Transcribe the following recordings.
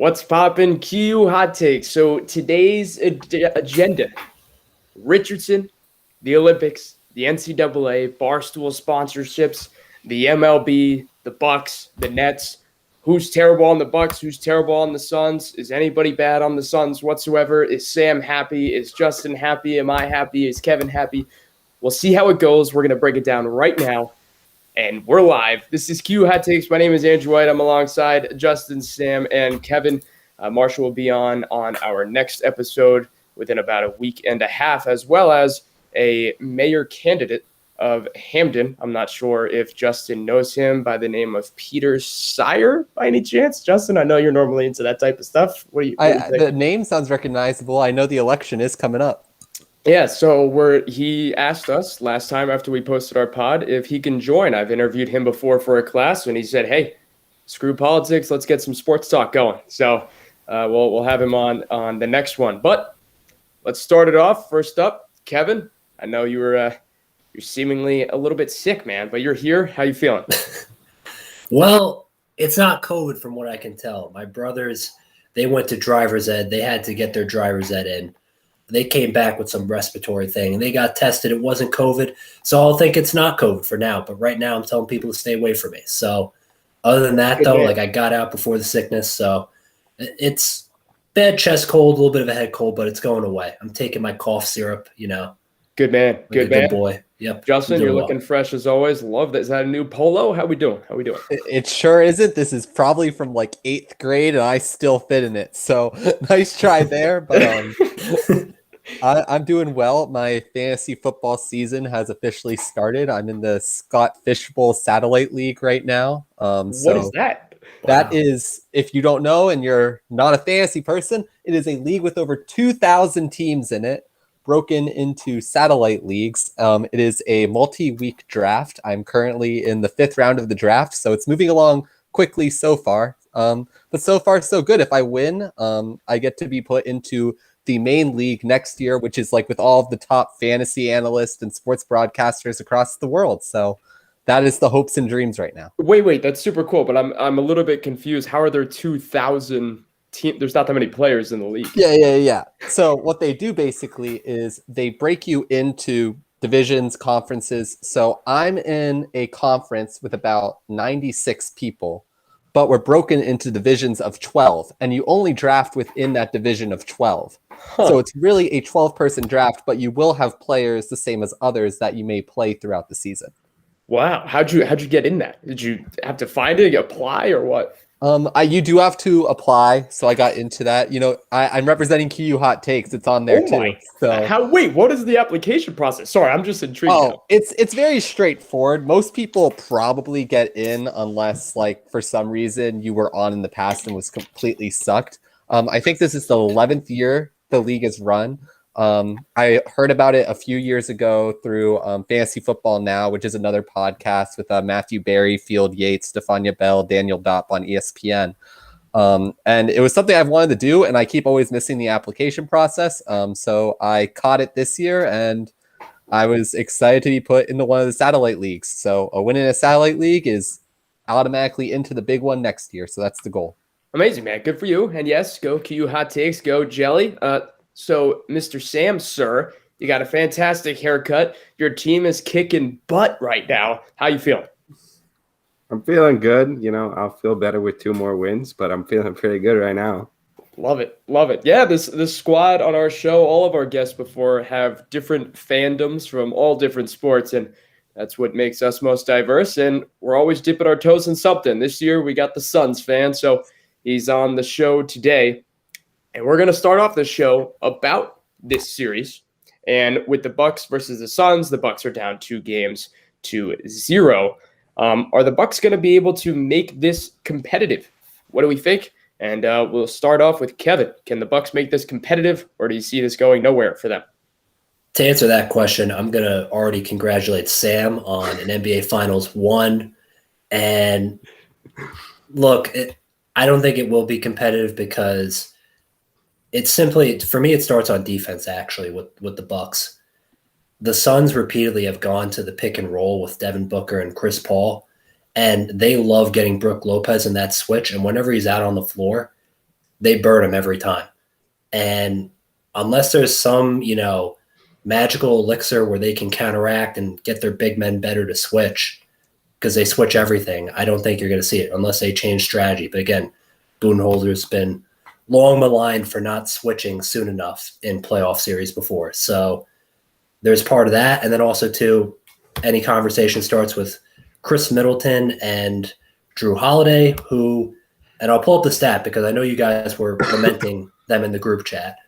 What's poppin'? Q hot takes. So today's agenda: Richardson, the Olympics, the NCAA, Barstool sponsorships, the MLB, the Bucks, the Nets. Who's terrible on the Bucks? Who's terrible on the Suns? Is anybody bad on the Suns whatsoever? Is Sam happy? Is Justin happy? Am I happy? Is Kevin happy? We'll see how it goes. We're gonna break it down right now. And we're live. This is Q Hot Takes. My name is Andrew White. I'm alongside Justin, Sam, and Kevin. Marshall will be on our next episode within about a week and a half, as well as a mayor candidate of Hamden. I'm not sure if Justin knows him by the name of Peter Sire by any chance. Justin, I know you're normally into that type of stuff. What do you think? The name sounds recognizable. I know the election is coming up. Yeah, so he asked us last time after we posted our pod if he can join. I've interviewed him before for a class, and he said, "Hey, screw politics. Let's get some sports talk going." So we'll have him on the next one. But let's start it off. First up, Kevin. I know you're seemingly a little bit sick, man, but you're here. How you feeling? Well, it's not COVID from what I can tell. My brothers, they went to driver's ed. They had to get their driver's ed in. They came back with some respiratory thing, and they got tested. It wasn't COVID, so I'll think it's not COVID for now. But right now, I'm telling people to stay away from me. So other than that, though, like I got out before the sickness, so it's bad chest cold, a little bit of a head cold, but it's going away. I'm taking my cough syrup, Good man. Like good man. Good boy. Yep. Justin, you're looking fresh as always. Love that. Is that a new polo? How we doing? It sure isn't. This is probably from like 8th grade, and I still fit in it. So nice try there, but I'm doing well. My fantasy football season has officially started. I'm in the Scott Fishbowl Satellite League right now. What is that? That is, if you don't know and you're not a fantasy person, it is a league with over 2,000 teams in it, broken into satellite leagues. It is a multi-week draft. I'm currently in the 5th round of the draft, so it's moving along quickly so far. But so far, so good. If I win, I get to be put into the main league next year, which is like with all of the top fantasy analysts and sports broadcasters across the world. So that is the hopes and dreams right now. Wait, that's super cool, but I'm a little bit confused. How are there 2,000 teams? There's not that many players in the league. Yeah. So what they do basically is they break you into divisions, conferences. So I'm in a conference with about 96 people, but we're broken into divisions of 12, and you only draft within that division of 12. So it's really a 12-person draft, but you will have players the same as others that you may play throughout the season. Wow. How'd you get in that? Did you have to find it, apply, or what? You do have to apply, so I got into that. I'm representing QU Hot Takes. It's on there too. So what is the application process? Sorry, I'm just intrigued. Oh, it's very straightforward. Most people probably get in unless, like, for some reason you were on in the past and was completely sucked. I think this is the 11th year the league is run. I heard about it a few years ago through Fantasy Football Now, which is another podcast with Matthew Berry, Field Yates, Stefania Bell, Daniel Dopp on ESPN. And it was something I've wanted to do, and I keep always missing the application process. So I caught it this year, and I was excited to be put into one of the satellite leagues. So a win in a satellite league is automatically into the big one next year. So that's the goal. Amazing, man. Good for you. And yes, go QU Hot Takes, go Jelly. So, Mr. Sam, sir, you got a fantastic haircut. Your team is kicking butt right now. How you feeling? I'm feeling good. I'll feel better with 2 more wins, but I'm feeling pretty good right now. Love it. Yeah, this squad on our show, all of our guests before have different fandoms from all different sports, and that's what makes us most diverse, and we're always dipping our toes in something. This year, we got the Suns fan, so he's on the show today. And we're going to start off the show about this series. And with the Bucks versus the Suns, the Bucks are down 2-0. Are the Bucks going to be able to make this competitive? What do we think? And we'll start off with Kevin. Can the Bucks make this competitive, or do you see this going nowhere for them? To answer that question, I'm going to already congratulate Sam on an NBA Finals 1. And look, I don't think it will be competitive because it's simply, for me, it starts on defense, actually, with the Bucks. The Suns repeatedly have gone to the pick and roll with Devin Booker and Chris Paul, and they love getting Brook Lopez in that switch. And whenever he's out on the floor, they burn them every time. And unless there's some, magical elixir where they can counteract and get their big men better to switch, because they switch everything, I don't think you're going to see it unless they change strategy. But again, Budenholzer's been long maligned for not switching soon enough in playoff series before. So there's part of that. And then also, too, any conversation starts with Chris Middleton and Drew Holiday, who, and I'll pull up the stat because I know you guys were lamenting them in the group chat.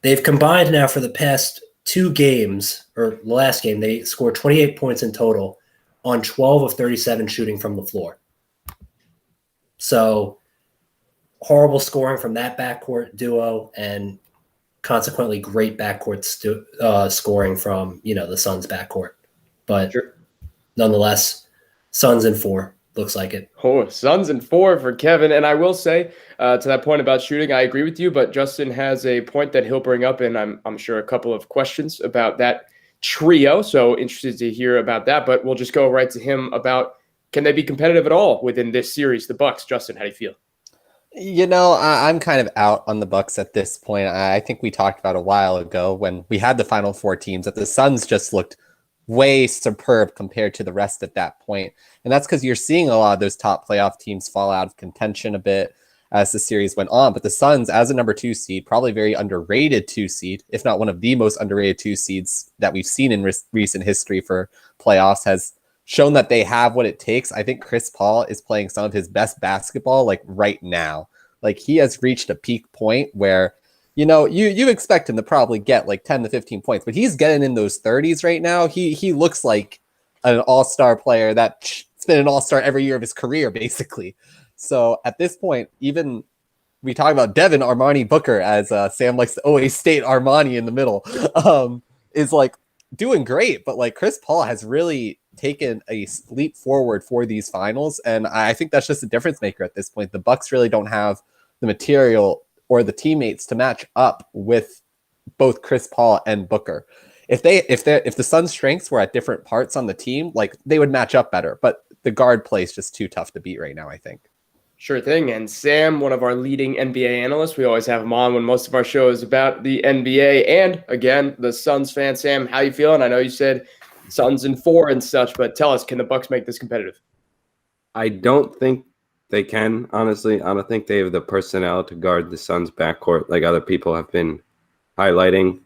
They've combined now for the past 2 games, or the last game, they scored 28 points in total on 12 of 37 shooting from the floor. So horrible scoring from that backcourt duo, and consequently great backcourt scoring from, the Suns backcourt. But nonetheless, Suns in 4. Looks like it. Oh, Suns in 4 for Kevin. And I will say, to that point about shooting, I agree with you, but Justin has a point that he'll bring up, and I'm sure a couple of questions about that trio. So interested to hear about that, but we'll just go right to him about, can they be competitive at all within this series, the Bucks? Justin, how do you feel? I'm kind of out on the Bucks at this point. I think we talked about a while ago when we had the final 4 teams that the Suns just looked way superb compared to the rest at that point. And that's because you're seeing a lot of those top playoff teams fall out of contention a bit as the series went on. But the Suns, as a number 2 seed, probably very underrated 2 seed, if not one of the most underrated 2 seeds that we've seen in recent history for playoffs, has shown that they have what it takes. I think Chris Paul is playing some of his best basketball like right now. Like, he has reached a peak point where, you expect him to probably get like 10 to 15 points, but he's getting in those 30s right now. He looks like an all-star player that's been an all-star every year of his career, basically. So at this point, even we talk about Devin Armani Booker, as Sam likes to always state Armani in the middle, is like doing great. But like, Chris Paul has really taken a leap forward for these finals. And I think that's just a difference maker at this point. The Bucks really don't have the material or the teammates to match up with both Chris Paul and Booker. If the Suns' strengths were at different parts on the team, like, they would match up better. But the guard play is just too tough to beat right now, I think. Sure thing. And Sam, one of our leading NBA analysts, we always have him on when most of our show is about the NBA. And again, the Suns fan. Sam, how you feeling? I know you said Suns in 4 and such, but tell us, can the Bucks make this competitive? I don't think they can, honestly. I don't think they have the personnel to guard the Suns backcourt like other people have been highlighting.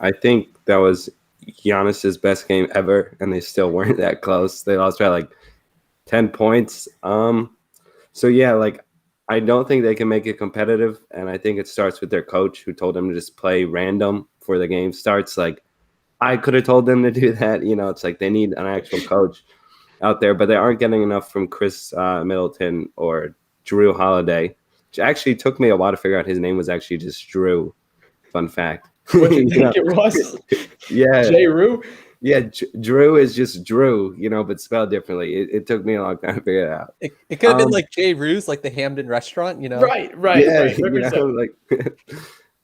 I think that was Giannis's best game ever, and they still weren't that close. They lost by like 10 points. So yeah, like, I don't think they can make it competitive, and I think it starts with their coach, who told them to just play random before the game starts. Like, I could have told them to do that. It's like they need an actual coach out there, but they aren't getting enough from Chris Middleton or Drew Holiday, which actually took me a while to figure out his name was actually just Drew. Fun fact. What do you think it was? Yeah. J. Rue? Yeah, Drew is just Drew, but spelled differently. It took me a long time to figure it out. It could have been like J. Rue's, like the Hamden restaurant, Right. Yeah,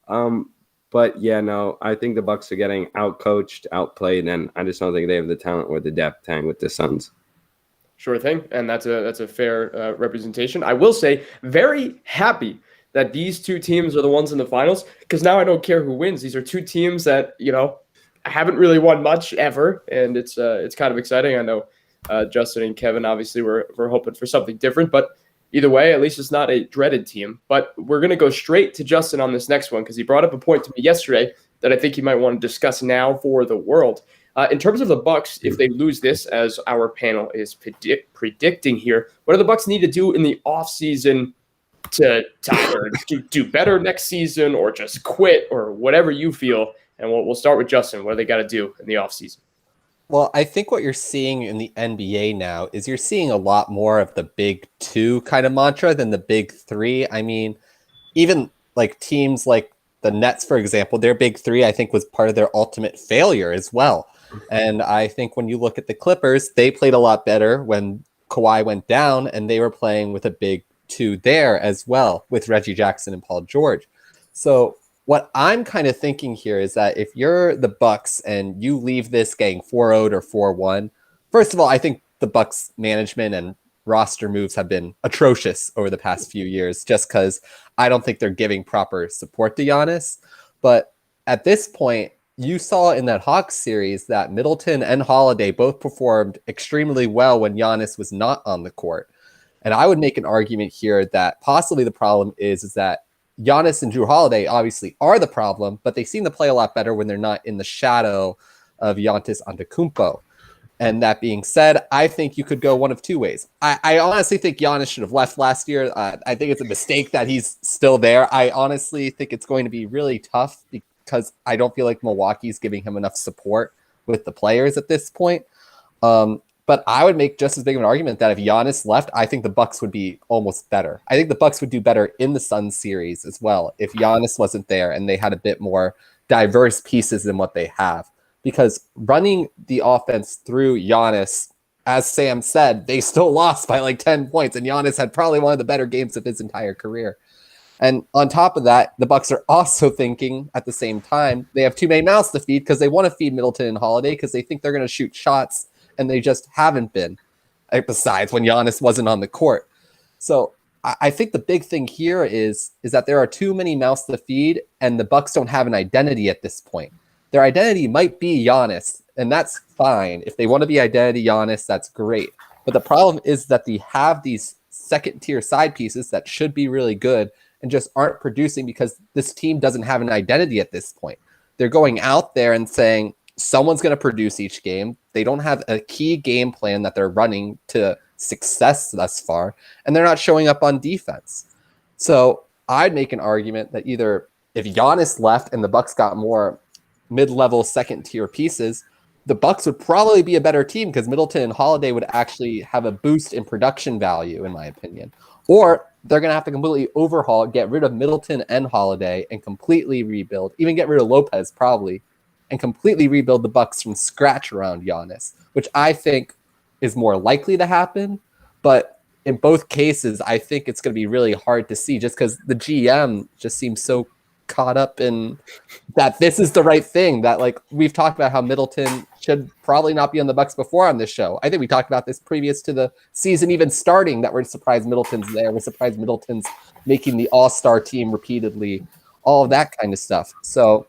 Right. But yeah, no, I think the Bucks are getting outcoached, outplayed, and I just don't think they have the talent or the depth to hang with the Suns. Sure thing. And that's a fair representation. I will say, very happy that these 2 teams are the ones in the finals, because now I don't care who wins. These are 2 teams that, haven't really won much ever, and it's kind of exciting. I know Justin and Kevin obviously were hoping for something different, but either way, at least it's not a dreaded team. But we're going to go straight to Justin on this next one, because he brought up a point to me yesterday that I think you might want to discuss now for the world. In terms of the Bucks, if they lose this, as our panel is predicting here, what do the Bucks need to do in the offseason to either do better next season or just quit, or whatever you feel? And we'll start with Justin. What do they got to do in the offseason? Well, I think what you're seeing in the NBA now is you're seeing a lot more of the big 2 kind of mantra than the big 3. I mean, even like teams like the Nets, for example, their big 3, I think, was part of their ultimate failure as well. And I think when you look at the Clippers, they played a lot better when Kawhi went down, and they were playing with a big 2 there as well, with Reggie Jackson and Paul George. So what I'm kind of thinking here is that if you're the Bucks and you leave this getting 4-0 or 4-1, first of all, I think the Bucks management and roster moves have been atrocious over the past few years, just because I don't think they're giving proper support to Giannis. But at this point, you saw in that Hawks series that Middleton and Holiday both performed extremely well when Giannis was not on the court. And I would make an argument here that possibly the problem is that Giannis and Drew Holiday obviously are the problem, but they seem to play a lot better when they're not in the shadow of Giannis Antetokounmpo. And that being said, I think you could go one of two ways. I honestly think Giannis should have left last year. I think it's a mistake that he's still there. I honestly think it's going to be really tough because I don't feel like Milwaukee's giving him enough support with the players at this point. But I would make just as big of an argument that if Giannis left, I think the Bucks would be almost better. I think the Bucks would do better in the Suns series as well if Giannis wasn't there and they had a bit more diverse pieces than what they have. Because running the offense through Giannis, as Sam said, they still lost by like 10 points, and Giannis had probably one of the better games of his entire career. And on top of that, the Bucks are also thinking at the same time they have too many mouths to feed because they want to feed Middleton and Holiday because they think they're going to shoot shots, and they just haven't been, besides when Giannis wasn't on the court. So I think the big thing here is that there are too many mouths to feed, and the Bucks don't have an identity at this point. Their identity might be Giannis, and that's fine. If they want to be identity Giannis, that's great. But the problem is that they have these second-tier side pieces that should be really good and just aren't producing because this team doesn't have an identity at this point. They're going out there and saying someone's going to produce each game. They don't have a key game plan that they're running to success thus far, and they're not showing up on defense. So I'd make an argument that either if Giannis left and the Bucks got more mid-level second-tier pieces, the Bucks would probably be a better team because Middleton and Holiday would actually have a boost in production value, in my opinion. Or they're going to have to completely overhaul, get rid of Middleton and Holiday and completely rebuild, even get rid of Lopez probably, and completely rebuild the Bucks from scratch around Giannis, which I think is more likely to happen. But in both cases, I think it's going to be really hard to see just because the GM just seems so caught up in that this is the right thing, that like we've talked about how Middleton should probably not be on the Bucks before on this show. I think we talked about this previous to the season even starting, that we're surprised Middleton's there. We're surprised Middleton's making the all-star team repeatedly, all of that kind of stuff. So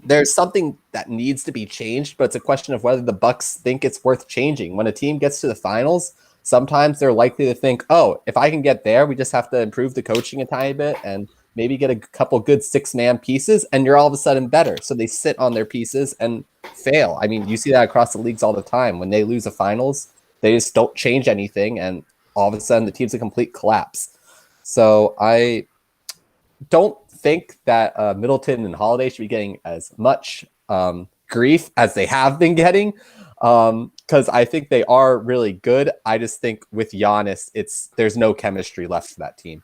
there's something that needs to be changed, but it's a question of whether the Bucks think it's worth changing. When a team gets to the finals, sometimes they're likely to think, oh, if I can get there, we just have to improve the coaching a tiny bit and maybe get a couple good six-man pieces, and you're all of a sudden better. So they sit on their pieces and fail. I mean, you see that across the leagues all the time. When they lose a finals, they just don't change anything, and all of a sudden the team's a complete collapse. So I don't think that Middleton and Holiday should be getting as much grief as they have been getting, because I think they are really good. I just think with Giannis, there's no chemistry left for that team.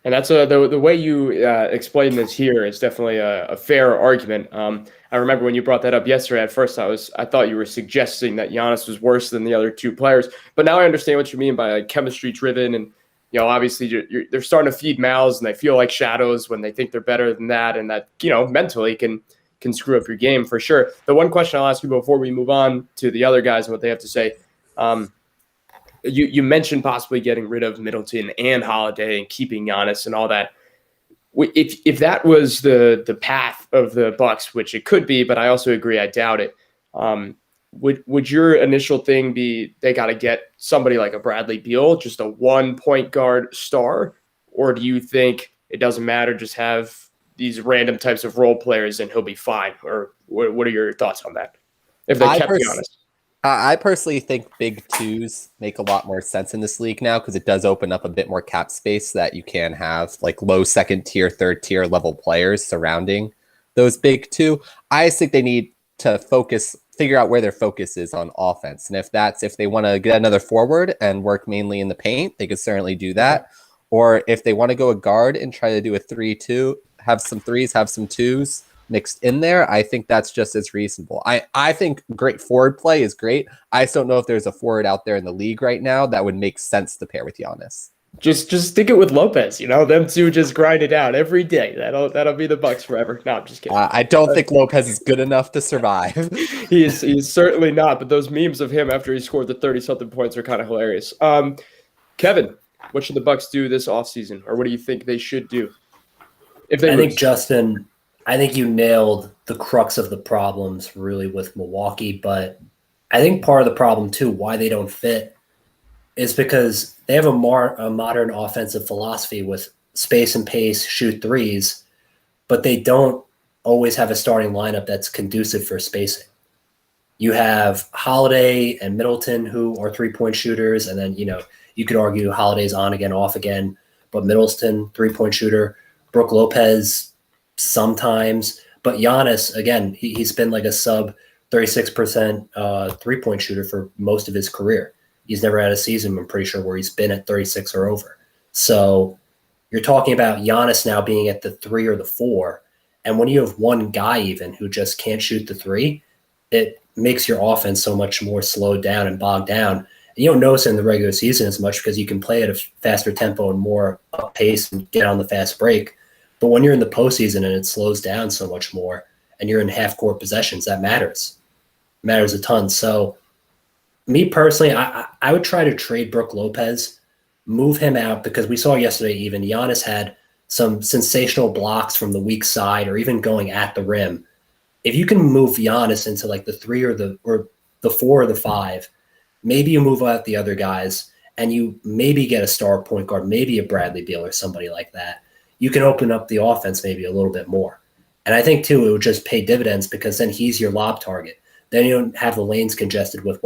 And that's the way you explain this here is definitely a fair argument. I remember when you brought that up yesterday. At first, I thought you were suggesting that Giannis was worse than the other two players, but now I understand what you mean by like, chemistry driven. And obviously, they're starting to feed mouths, and they feel like shadows when they think they're better than that, and that mentally can screw up your game for sure. The one question I'll ask you before we move on to the other guys and what they have to say. You mentioned possibly getting rid of Middleton and Holiday and keeping Giannis and all that. If that was the path of the Bucks, which it could be, but I also agree, I doubt it. Would your initial thing be they got to get somebody like a Bradley Beal, just a 1 point guard star, or do you think it doesn't matter, just have these random types of role players and he'll be fine? Or what are your thoughts on that? If they kept Giannis. I personally think big twos make a lot more sense in this league now because it does open up a bit more cap space that you can have like low second tier, third tier level players surrounding those big two. I just think they need to figure out where their focus is on offense. And if they want to get another forward and work mainly in the paint, they could certainly do that. Or if they want to go a guard and try to do a 3-2, have some threes, have some twos mixed in there, I think that's just as reasonable. I think great forward play is great. I just don't know if there's a forward out there in the league right now that would make sense to pair with Giannis. Just stick it with Lopez. Them two just grind it out every day. That'll be the Bucks forever. No, I'm just kidding. I don't think Lopez is good enough to survive. He's certainly not. But those memes of him after he scored the 30-something points are kind of hilarious. Kevin, what should the Bucks do this offseason, or what do you think they should do if they I lose? think, Justin, I think you nailed the crux of the problems really with Milwaukee, but I think part of the problem too, why they don't fit, is because they have a modern offensive philosophy with space and pace, shoot threes, but they don't always have a starting lineup that's conducive for spacing. You have Holiday and Middleton, who are 3-point shooters, and then you could argue Holiday's on again, off again, but Middleton, 3-point shooter, Brook Lopez sometimes, but Giannis, again, he's been like a sub 36% 3-point shooter for most of his career. He's never had a season, I'm pretty sure, where he's been at 36 or over. So you're talking about Giannis now being at the 3 or the 4. And when you have one guy even who just can't shoot the 3, it makes your offense so much more slowed down and bogged down. And you don't notice it in the regular season as much because you can play at a faster tempo and more up pace and get on the fast break. But when you're in the postseason and it slows down so much more and you're in half-court possessions, that matters. It matters a ton. So me personally, I would try to trade Brook Lopez, move him out, because we saw yesterday even Giannis had some sensational blocks from the weak side or even going at the rim. If you can move Giannis into like the 3 or the 4 or the 5, maybe you move out the other guys and you maybe get a star point guard, maybe a Bradley Beal or somebody like that. You can open up the offense maybe a little bit more. And I think too, it would just pay dividends because then he's your lob target. Then you don't have the lanes congested with,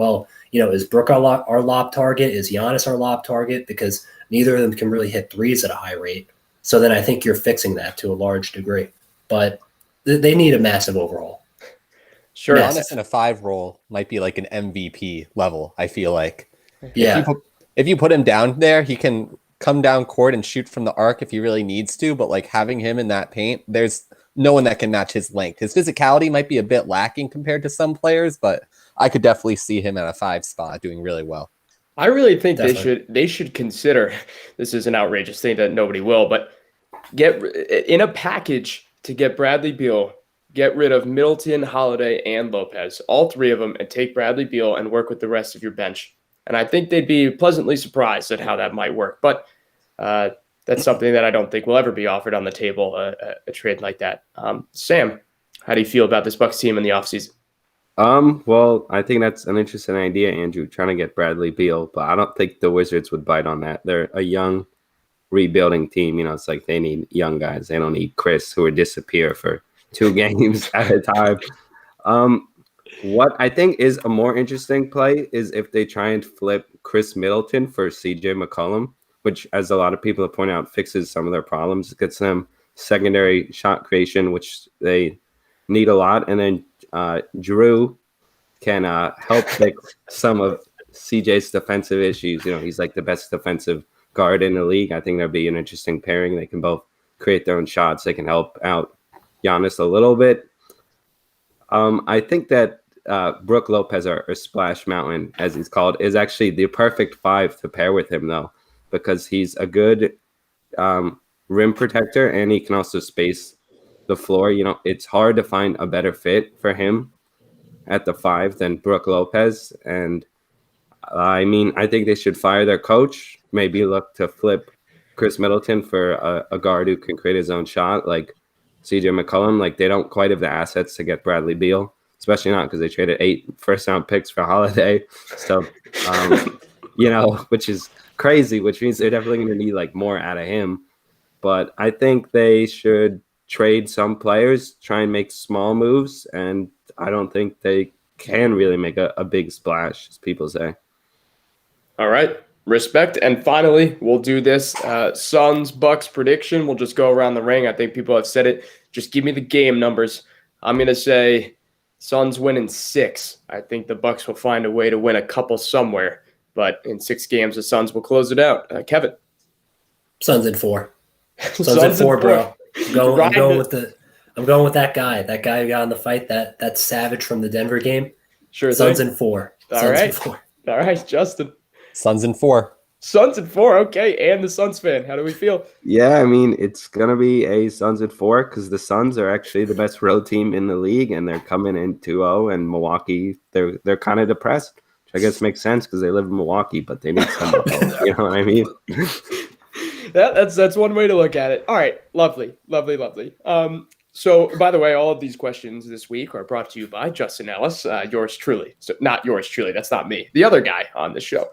is Brook our lob target? Is Giannis our lob target? Because neither of them can really hit threes at a high rate. So then I think you're fixing that to a large degree. But they need a massive overhaul. Sure. Giannis in a 5 role might be like an MVP level, I feel like. Yeah. If you put him down there, he can come down court and shoot from the arc if he really needs to. But like having him in that paint, there's no one that can match his length. His physicality might be a bit lacking compared to some players, but I could definitely see him at a 5 spot doing really well. I really think Definitely. they should consider, this is an outrageous thing that nobody will, but get in a package to get Bradley Beal, get rid of Middleton, Holiday, and Lopez, all 3 of them, and take Bradley Beal and work with the rest of your bench. And I think they'd be pleasantly surprised at how that might work. But that's something that I don't think will ever be offered on the table, a trade like that. Sam, how do you feel about this Bucks team in the offseason? Well, I think that's an interesting idea, Andrew, trying to get Bradley Beal, but I don't think the Wizards would bite on that. They're a young, rebuilding team. It's like they need young guys. They don't need Chris, who would disappear for 2 games at a time. What I think is a more interesting play is if they try and flip Chris Middleton for CJ McCollum, which, as a lot of people have pointed out, fixes some of their problems. It gets them secondary shot creation, which they need a lot. And then Drew can help fix some of CJ's defensive issues. He's like the best defensive guard in the league. I think that'd be an interesting pairing. They can both create their own shots. They can help out Giannis a little bit. I think that Brook Lopez, or Splash Mountain, as he's called, is actually the perfect 5 to pair with him, though, because he's a good rim protector and he can also space the floor. It's hard to find a better fit for him at the 5 than Brook Lopez. And I think they should fire their coach, maybe look to flip Chris Middleton for a guard who can create his own shot, like CJ McCollum. Like, they don't quite have the assets to get Bradley Beal, especially not because they traded 8 first-round picks for Holiday. So, which is crazy, which means they're definitely going to need like more out of him. But I think they should trade some players, try and make small moves, and I don't think they can really make a big splash, as people say. All right. Respect. And finally, we'll do this Suns Bucks prediction. We'll just go around the ring. I think people have said it. Just give me the game numbers. I'm going to say Suns win in 6. I think the Bucks will find a way to win a couple somewhere. But in 6 games, the Suns will close it out. Kevin? Suns in 4. Suns in 4, bro. I'm going with that guy. That guy who got in the fight, that savage from the Denver game. Sure. Suns in 4. All right, Justin. Suns in 4. Suns in 4, okay. And the Suns fan, how do we feel? Yeah, it's going to be a Suns in 4 because the Suns are actually the best road team in the league, and they're coming in 2-0, and Milwaukee, they're kind of depressed. which I guess makes sense because they live in Milwaukee, but they need somewhere else. You know what I mean? That's one way to look at it. All right, lovely. So, by the way, all of these questions this week are brought to you by Justin Ellis, yours truly. So, not yours truly. That's not me. The other guy on the show.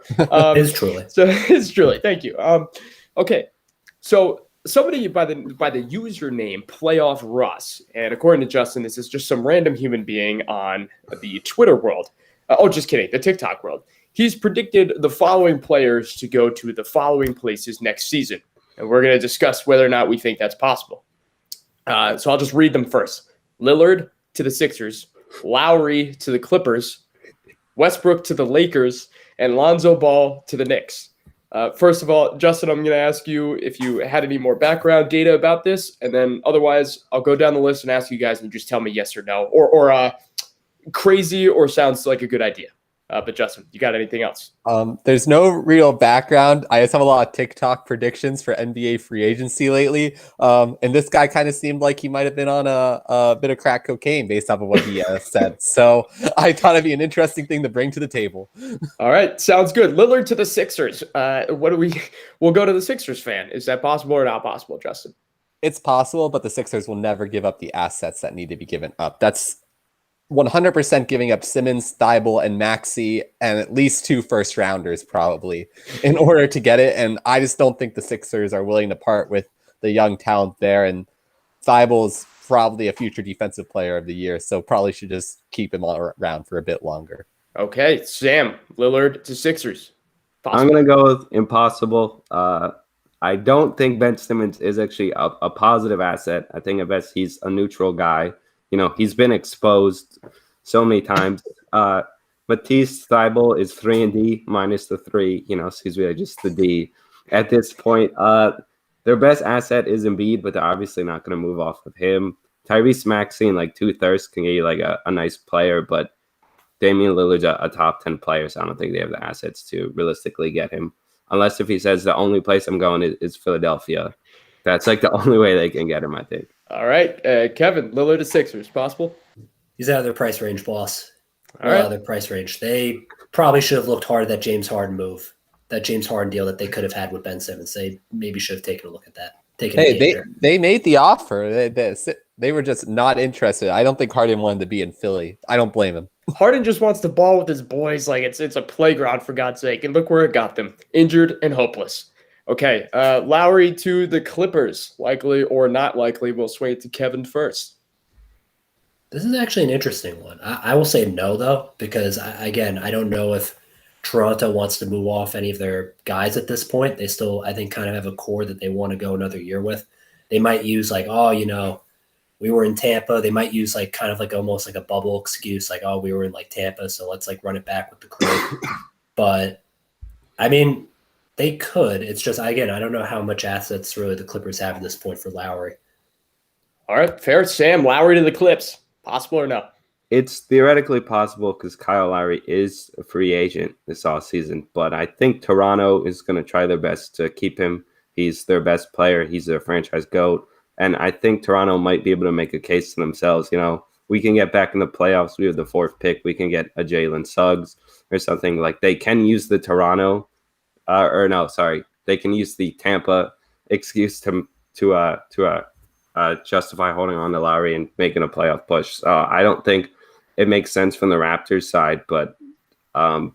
Is truly. So, it's truly. Thank you. Okay. So, somebody by the username Playoff Russ, and according to Justin, this is just some random human being on the Twitter world. Just kidding. The TikTok world. He's predicted the following players to go to the following places next season, and we're going to discuss whether or not we think that's possible. So I'll just read them first. Lillard to the Sixers, Lowry to the Clippers, Westbrook to the Lakers, and Lonzo Ball to the Knicks. First of all, Justin, I'm going to ask you if you had any more background data about this, and then otherwise I'll go down the list and ask you guys and just tell me yes or no, or crazy or sounds like a good idea. But Justin, you got anything else? There's no real background. I just have a lot of TikTok predictions for NBA free agency lately. And this guy kind of seemed like he might have been on a bit of crack cocaine based off of what he said. So I thought it'd be an interesting thing to bring to the table. All right. Sounds good. Lillard to the Sixers. We'll go to the Sixers fan. Is that possible or not possible, Justin? It's possible, but the Sixers will never give up the assets that need to be given up. That's 100% giving up Simmons, Thibault, and Maxey, and at least 2 first-rounders probably in order to get it. And I just don't think the Sixers are willing to part with the young talent there. And Thibault is probably a future defensive player of the year, so probably should just keep him around for a bit longer. Okay, Sam, Lillard to Sixers. Possible. I'm going to go with impossible. I don't think Ben Simmons is actually a positive asset. I think at best he's a neutral guy. You know, he's been exposed so many times. Matisse Thybulle is 3-and-D minus the 3. You know, so he's really just the D. At this point, their best asset is Embiid, but they're obviously not going to move off of him. Tyrese Maxey and like 2 thirsts can get you like a nice player, but Damian Lillard's a top 10 player, so I don't think they have the assets to realistically get him. Unless if he says the only place I'm going is Philadelphia. That's like the only way they can get him, I think. All right, Kevin, Lillard to Sixers, possible? He's out of their price range, boss. All right. Out of their price range. They probably should have looked hard at that James Harden move, that James Harden deal that they could have had with Ben Simmons. They maybe should have taken a look at that. They made the offer. They were just not interested. I don't think Harden wanted to be in Philly. I don't blame him. Harden just wants to ball with his boys like it's a playground, for God's sake. And look where it got them. Injured and hopeless. Okay, Lowry to the Clippers. Likely or not likely, we'll swing it to Kevin first. This is actually an interesting one. I will say no, though, because, I don't know if Toronto wants to move off any of their guys at this point. They still, I think, kind of have a core that they want to go another year with. They might use like, we were in Tampa. They might use like kind of like almost like a bubble excuse, like, we were in like Tampa, so let's like run it back with the crew. But, I mean, they could. It's just, again, I don't know how much assets really the Clippers have at this point for Lowry. All right, fair. Sam, Lowry to the Clips. Possible or no? It's theoretically possible because Kyle Lowry is a free agent this offseason, but I think Toronto is going to try their best to keep him. He's their best player. He's their franchise GOAT. And I think Toronto might be able to make a case to themselves. You know, we can get back in the playoffs. We have the 4th pick. We can get a Jalen Suggs or something. Like they can use the Toronto they can use the Tampa excuse to justify holding on to Lowry and making a playoff push. I don't think it makes sense from the Raptors side, but I'm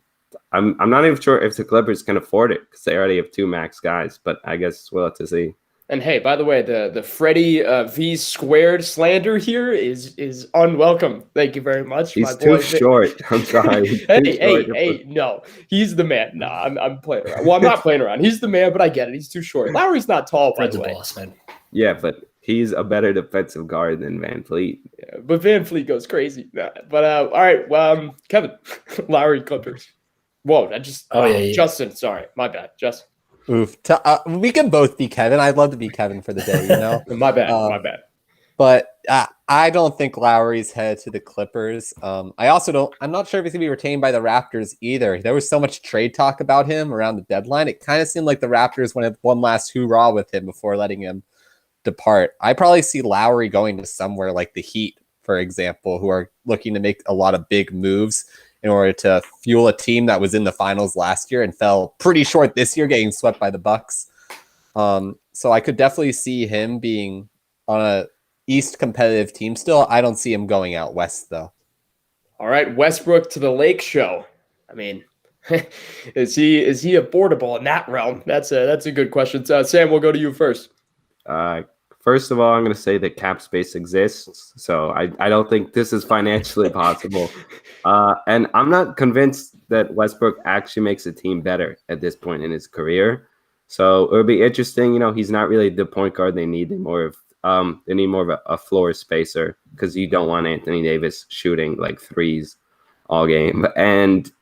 not even sure if the Clippers can afford it because they already have 2 max guys. But I guess we'll have to see. And hey, by the way, the Freddie V squared slander here is unwelcome. Thank you very much. He's too short. I'm sorry. Hey, no, he's the man. No, I'm playing around. Well, I'm not playing around. He's the man, but I get it. He's too short. Lowry's not tall, by the way. Boss, man. Yeah, but he's a better defensive guard than Van Fleet. Yeah, but Van Fleet goes crazy. But all right, Kevin, Lowry Clippers. Whoa, Justin. Sorry, my bad, Justin. Oof. We can both be Kevin. I'd love to be Kevin for the day, you know? My bad. But I don't think Lowry's headed to the Clippers. I'm not sure if he's going to be retained by the Raptors either. There was so much trade talk about him around the deadline. It kind of seemed like the Raptors wanted one last hoorah with him before letting him depart. I probably see Lowry going to somewhere like the Heat, for example, who are looking to make a lot of big moves in order to fuel a team that was in the finals last year and fell pretty short this year, getting swept by the Bucks. So I could definitely see him being on a East competitive team still. I don't see him going out West, though. All right, Westbrook to the Lake Show. I mean, is he affordable in that realm? That's a good question. Sam, we'll go to you first. First of all, I'm going to say that cap space exists, so I don't think this is financially possible. And I'm not convinced that Westbrook actually makes a team better at this point in his career. So it would be interesting. You know, he's not really the point guard they need. They need more of a floor spacer, because you don't want Anthony Davis shooting like threes all game. And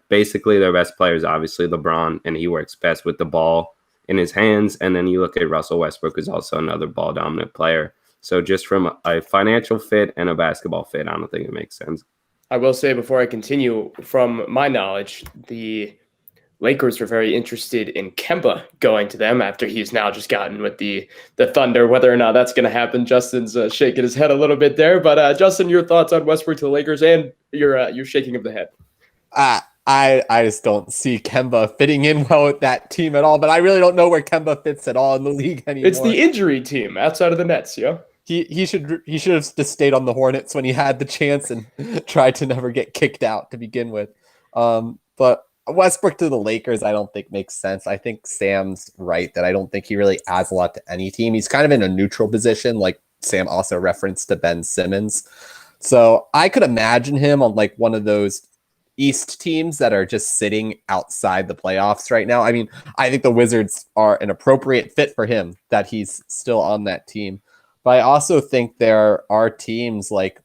basically their best player is obviously LeBron, and he works best with the ball in his hands. And then you look at Russell Westbrook, who's also another ball dominant player. So just from a financial fit and a basketball fit, I don't think it makes sense. I will say, before I continue, from my knowledge, the Lakers are very interested in Kemba going to them after he's now just gotten with the Thunder. Whether or not that's going to happen, Justin's shaking his head a little bit there. But Justin, your thoughts on Westbrook to the Lakers and your shaking of the head? I just don't see Kemba fitting in well with that team at all. But I really don't know where Kemba fits at all in the league anymore. It's the injury team outside of the Nets, yeah. He should have just stayed on the Hornets when he had the chance and tried to never get kicked out to begin with. But Westbrook to the Lakers, I don't think makes sense. I think Sam's right that I don't think he really adds a lot to any team. He's kind of in a neutral position, like Sam also referenced to Ben Simmons. So I could imagine him on like one of those East teams that are just sitting outside the playoffs right now. I mean, I think the Wizards are an appropriate fit for him that he's still on that team. But I also think there are teams like,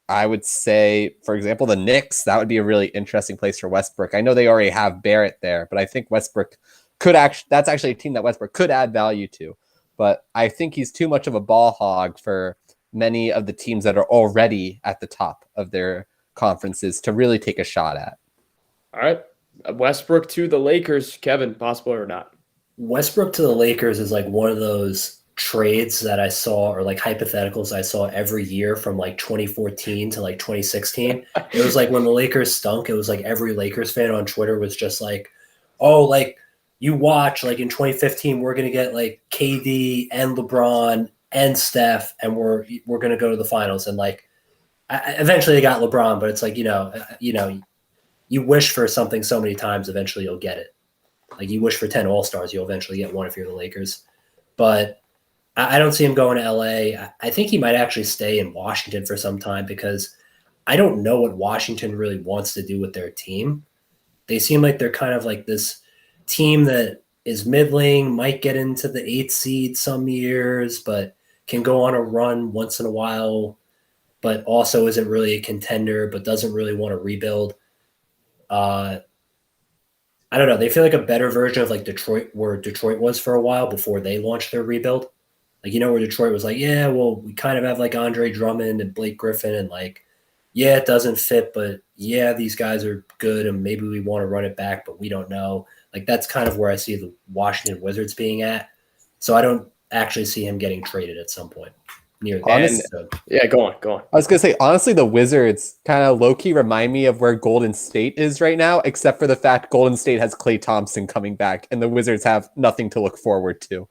I would say, for example, the Knicks. That would be a really interesting place for Westbrook. I know they already have Barrett there, but I think Westbrook that's actually a team that Westbrook could add value to. But I think he's too much of a ball hog for many of the teams that are already at the top of their conferences to really take a shot at. All right. Westbrook to the Lakers. Kevin, possible or not? Westbrook to the Lakers is like one of those trades that I saw, or like hypotheticals I saw every year from like 2014 to like 2016. It was like when the Lakers stunk, it was like every Lakers fan on Twitter was just like, oh, like you watch, like in 2015, we're going to get like KD and LeBron and Steph, and we're going to go to the finals. And like, eventually they got LeBron, but it's like, you wish for something so many times, eventually you'll get it. Like you wish for 10 All-Stars, you'll eventually get one if you're the Lakers. But I don't see him going to LA. I think he might actually stay in Washington for some time, because I don't know what Washington really wants to do with their team. They seem like they're kind of like this team that is middling, might get into the 8th seed some years, but can go on a run once in a while, but also isn't really a contender, but doesn't really want to rebuild. I don't know. They feel like a better version of like Detroit, where Detroit was for a while before they launched their rebuild. Like, where Detroit was like, yeah, well, we kind of have like Andre Drummond and Blake Griffin, and like, yeah, it doesn't fit, but yeah, these guys are good, and maybe we want to run it back, but we don't know. Like, that's kind of where I see the Washington Wizards being at. So I don't actually see him getting traded at some point near the end. So. Yeah, go on. I was going to say, honestly, the Wizards kind of low-key remind me of where Golden State is right now, except for the fact Golden State has Klay Thompson coming back, and the Wizards have nothing to look forward to.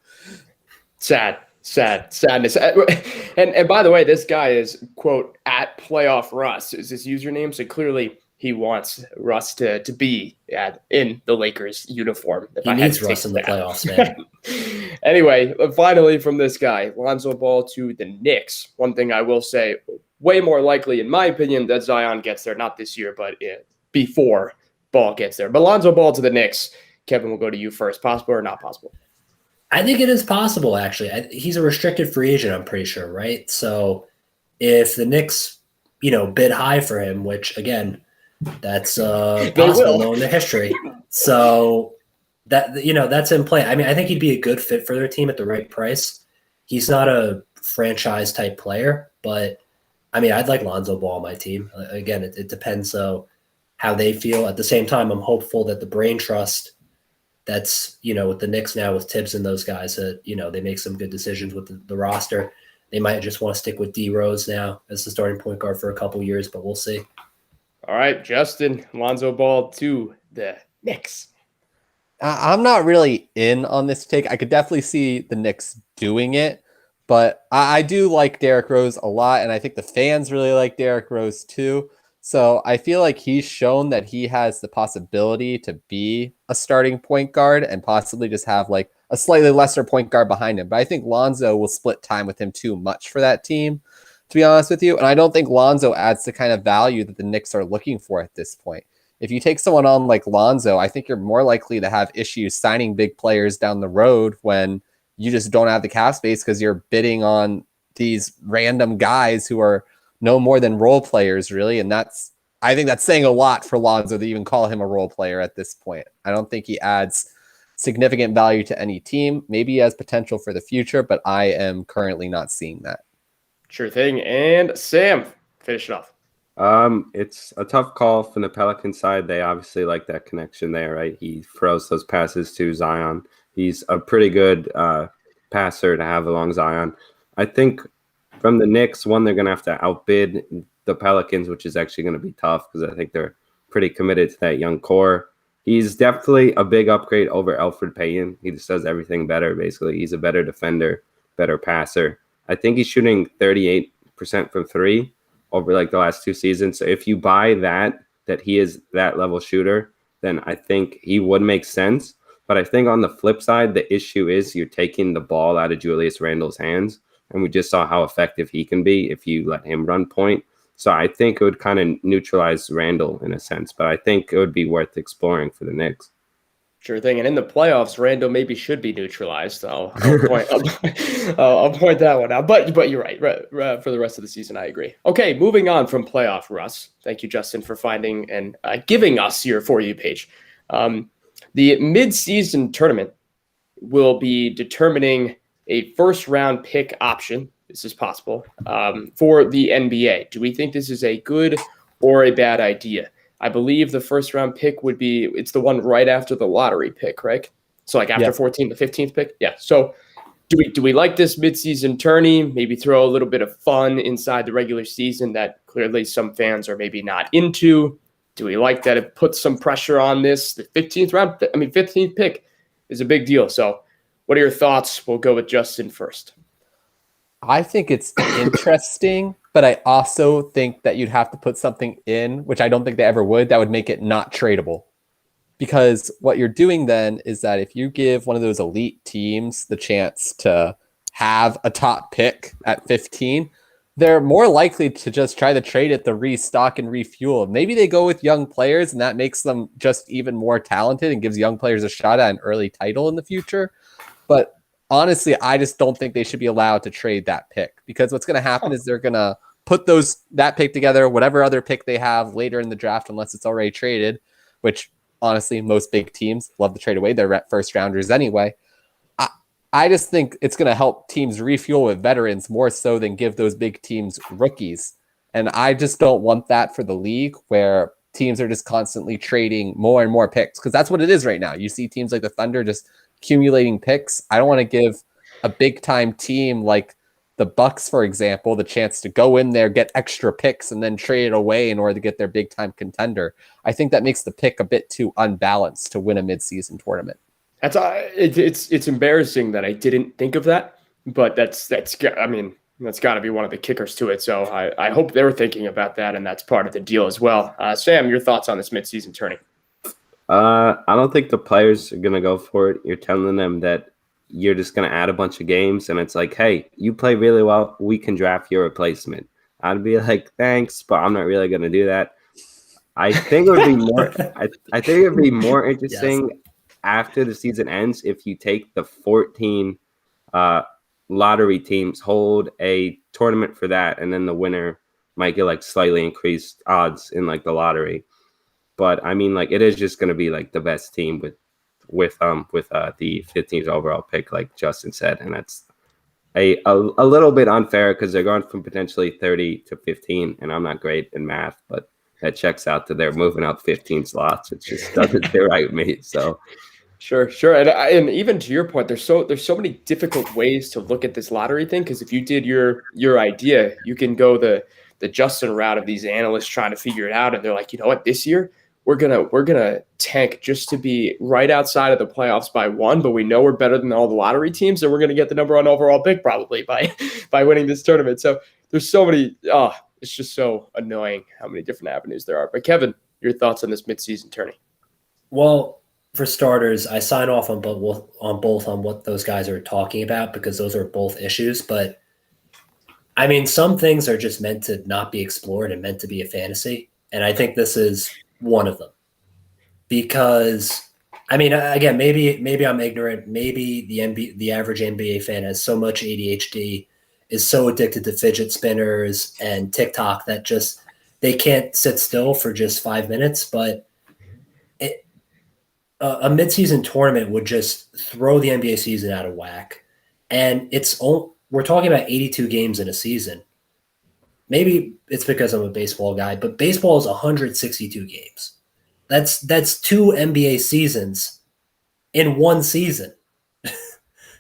Sadness. And by the way, this guy is, quote, at playoff Russ is his username. So clearly he wants Russ to be in the Lakers uniform. He needs Russ in the playoffs, man. Anyway, finally from this guy, Lonzo Ball to the Knicks. One thing I will say, way more likely, in my opinion, that Zion gets there, not this year, but before Ball gets there. But Lonzo Ball to the Knicks. Kevin, we'll go to you first. Possible or not possible? I think it is possible, actually. He's a restricted free agent, I'm pretty sure, right? So if the Knicks, bid high for him, which, again, that's possible knowing the history. So that's in play. I mean, I think he'd be a good fit for their team at the right price. He's not a franchise-type player, but, I mean, I'd like Lonzo Ball on my team. Again, it depends how they feel. At the same time, I'm hopeful that the brain trust that's, with the Knicks now, with Tibbs and those guys, that, they make some good decisions with the roster. They might just want to stick with D Rose now as the starting point guard for a couple years, but we'll see. All right, Justin, Lonzo Ball to the Knicks. I'm not really in on this take. I could definitely see the Knicks doing it, but I do like Derrick Rose a lot, and I think the fans really like Derrick Rose too. So I feel like he's shown that he has the possibility to be a starting point guard and possibly just have like a slightly lesser point guard behind him. But I think Lonzo will split time with him too much for that team, to be honest with you. And I don't think Lonzo adds the kind of value that the Knicks are looking for at this point. If you take someone on like Lonzo, I think you're more likely to have issues signing big players down the road when you just don't have the cap space because you're bidding on these random guys who are no more than role players, really. And I think that's saying a lot for Lonzo to even call him a role player at this point. I don't think he adds significant value to any team. Maybe he has potential for the future, but I am currently not seeing that. Sure thing. And Sam, finish it off. It's a tough call from the Pelican side. They obviously like that connection there, right? He throws those passes to Zion. He's a pretty good passer to have along Zion. I think from the Knicks, one, they're going to have to outbid the Pelicans, which is actually going to be tough because I think they're pretty committed to that young core. He's definitely a big upgrade over Elfrid Payton. He just does everything better, basically. He's a better defender, better passer. I think he's shooting 38% from three over like the last 2 seasons. So if you buy that he is that level shooter, then I think he would make sense. But I think on the flip side, the issue is you're taking the ball out of Julius Randle's hands. And we just saw how effective he can be if you let him run point. So I think it would kind of neutralize Randle in a sense, but I think it would be worth exploring for the Knicks. Sure thing. And in the playoffs, Randle maybe should be neutralized. I'll point that one out. But you're right. For the rest of the season, I agree. Okay, moving on from playoff, Russ. Thank you, Justin, for finding and giving us your For You page. The mid-season tournament will be determining a first-round pick option. This is possible for the NBA. Do we think this is a good or a bad idea? I believe the first round pick it's the one right after the lottery pick, right? So like after 14, the 15th pick. Yeah. So do we like this midseason tourney? Maybe throw a little bit of fun inside the regular season that clearly some fans are maybe not into. Do we like that it puts some pressure on this? The 15th pick is a big deal. So what are your thoughts? We'll go with Justin first. I think it's interesting, but I also think that you'd have to put something in, which I don't think they ever would, that would make it not tradable. Because what you're doing then is that if you give one of those elite teams the chance to have a top pick at 15, they're more likely to just try to trade it to restock and refuel. Maybe they go with young players, and that makes them just even more talented and gives young players a shot at an early title in the future. But honestly, I just don't think they should be allowed to trade that pick, because what's going to happen is they're going to put that pick together, whatever other pick they have later in the draft, unless it's already traded, which honestly, most big teams love to trade away their first rounders anyway. I just think it's going to help teams refuel with veterans more so than give those big teams rookies. And I just don't want that for the league, where teams are just constantly trading more and more picks, because that's what it is right now. You see teams like the Thunder just accumulating picks. I don't want to give a big time team like the Bucks, for example, the chance to go in there, get extra picks, and then trade it away in order to get their big time contender. I think that makes the pick a bit too unbalanced to win a midseason tournament. It's embarrassing that I didn't think of that, but that's got to be one of the kickers to it. So I hope they're thinking about that, and that's part of the deal as well. Sam, your thoughts on this midseason tourney? I don't think the players are going to go for it. You're telling them that you're just going to add a bunch of games, and it's like, hey, you play really well, we can draft your replacement. I'd be like, thanks, but I'm not really going to do that. I think it would be more. I think it would be more interesting after the season ends if you take the 14 lottery teams, hold a tournament for that, and then the winner might get like slightly increased odds in like the lottery. But I mean, like, it is just going to be like the best team with the 15th overall pick, like Justin said, and that's a little bit unfair because they're going from potentially 30 to 15, and I'm not great in math, but that checks out to they're moving up 15 slots. It just doesn't feel right with me. So. Sure. And even to your point, there's so many difficult ways to look at this lottery thing, because if you did your idea, you can go the the Justin route of these analysts trying to figure it out. And they're like, you know what, this year we're gonna tank just to be right outside of the playoffs by one, but we know we're better than all the lottery teams, and we're gonna get the number one overall pick probably by winning this tournament. So there's so many. It's just so annoying how many different avenues there are. But Kevin, your thoughts on this midseason tourney? Well, for starters, I sign off on both on what those guys are talking about, because those are both issues. But I mean, some things are just meant to not be explored and meant to be a fantasy, and I think this is one of them. Because I mean, again, maybe I'm ignorant. Maybe the average NBA fan has so much ADHD, is so addicted to fidget spinners and TikTok that just they can't sit still for just 5 minutes. But a midseason tournament would just throw the NBA season out of whack. And we're talking about 82 games in a season. Maybe it's because I'm a baseball guy, but baseball is 162 games. That's 2 NBA seasons in one season.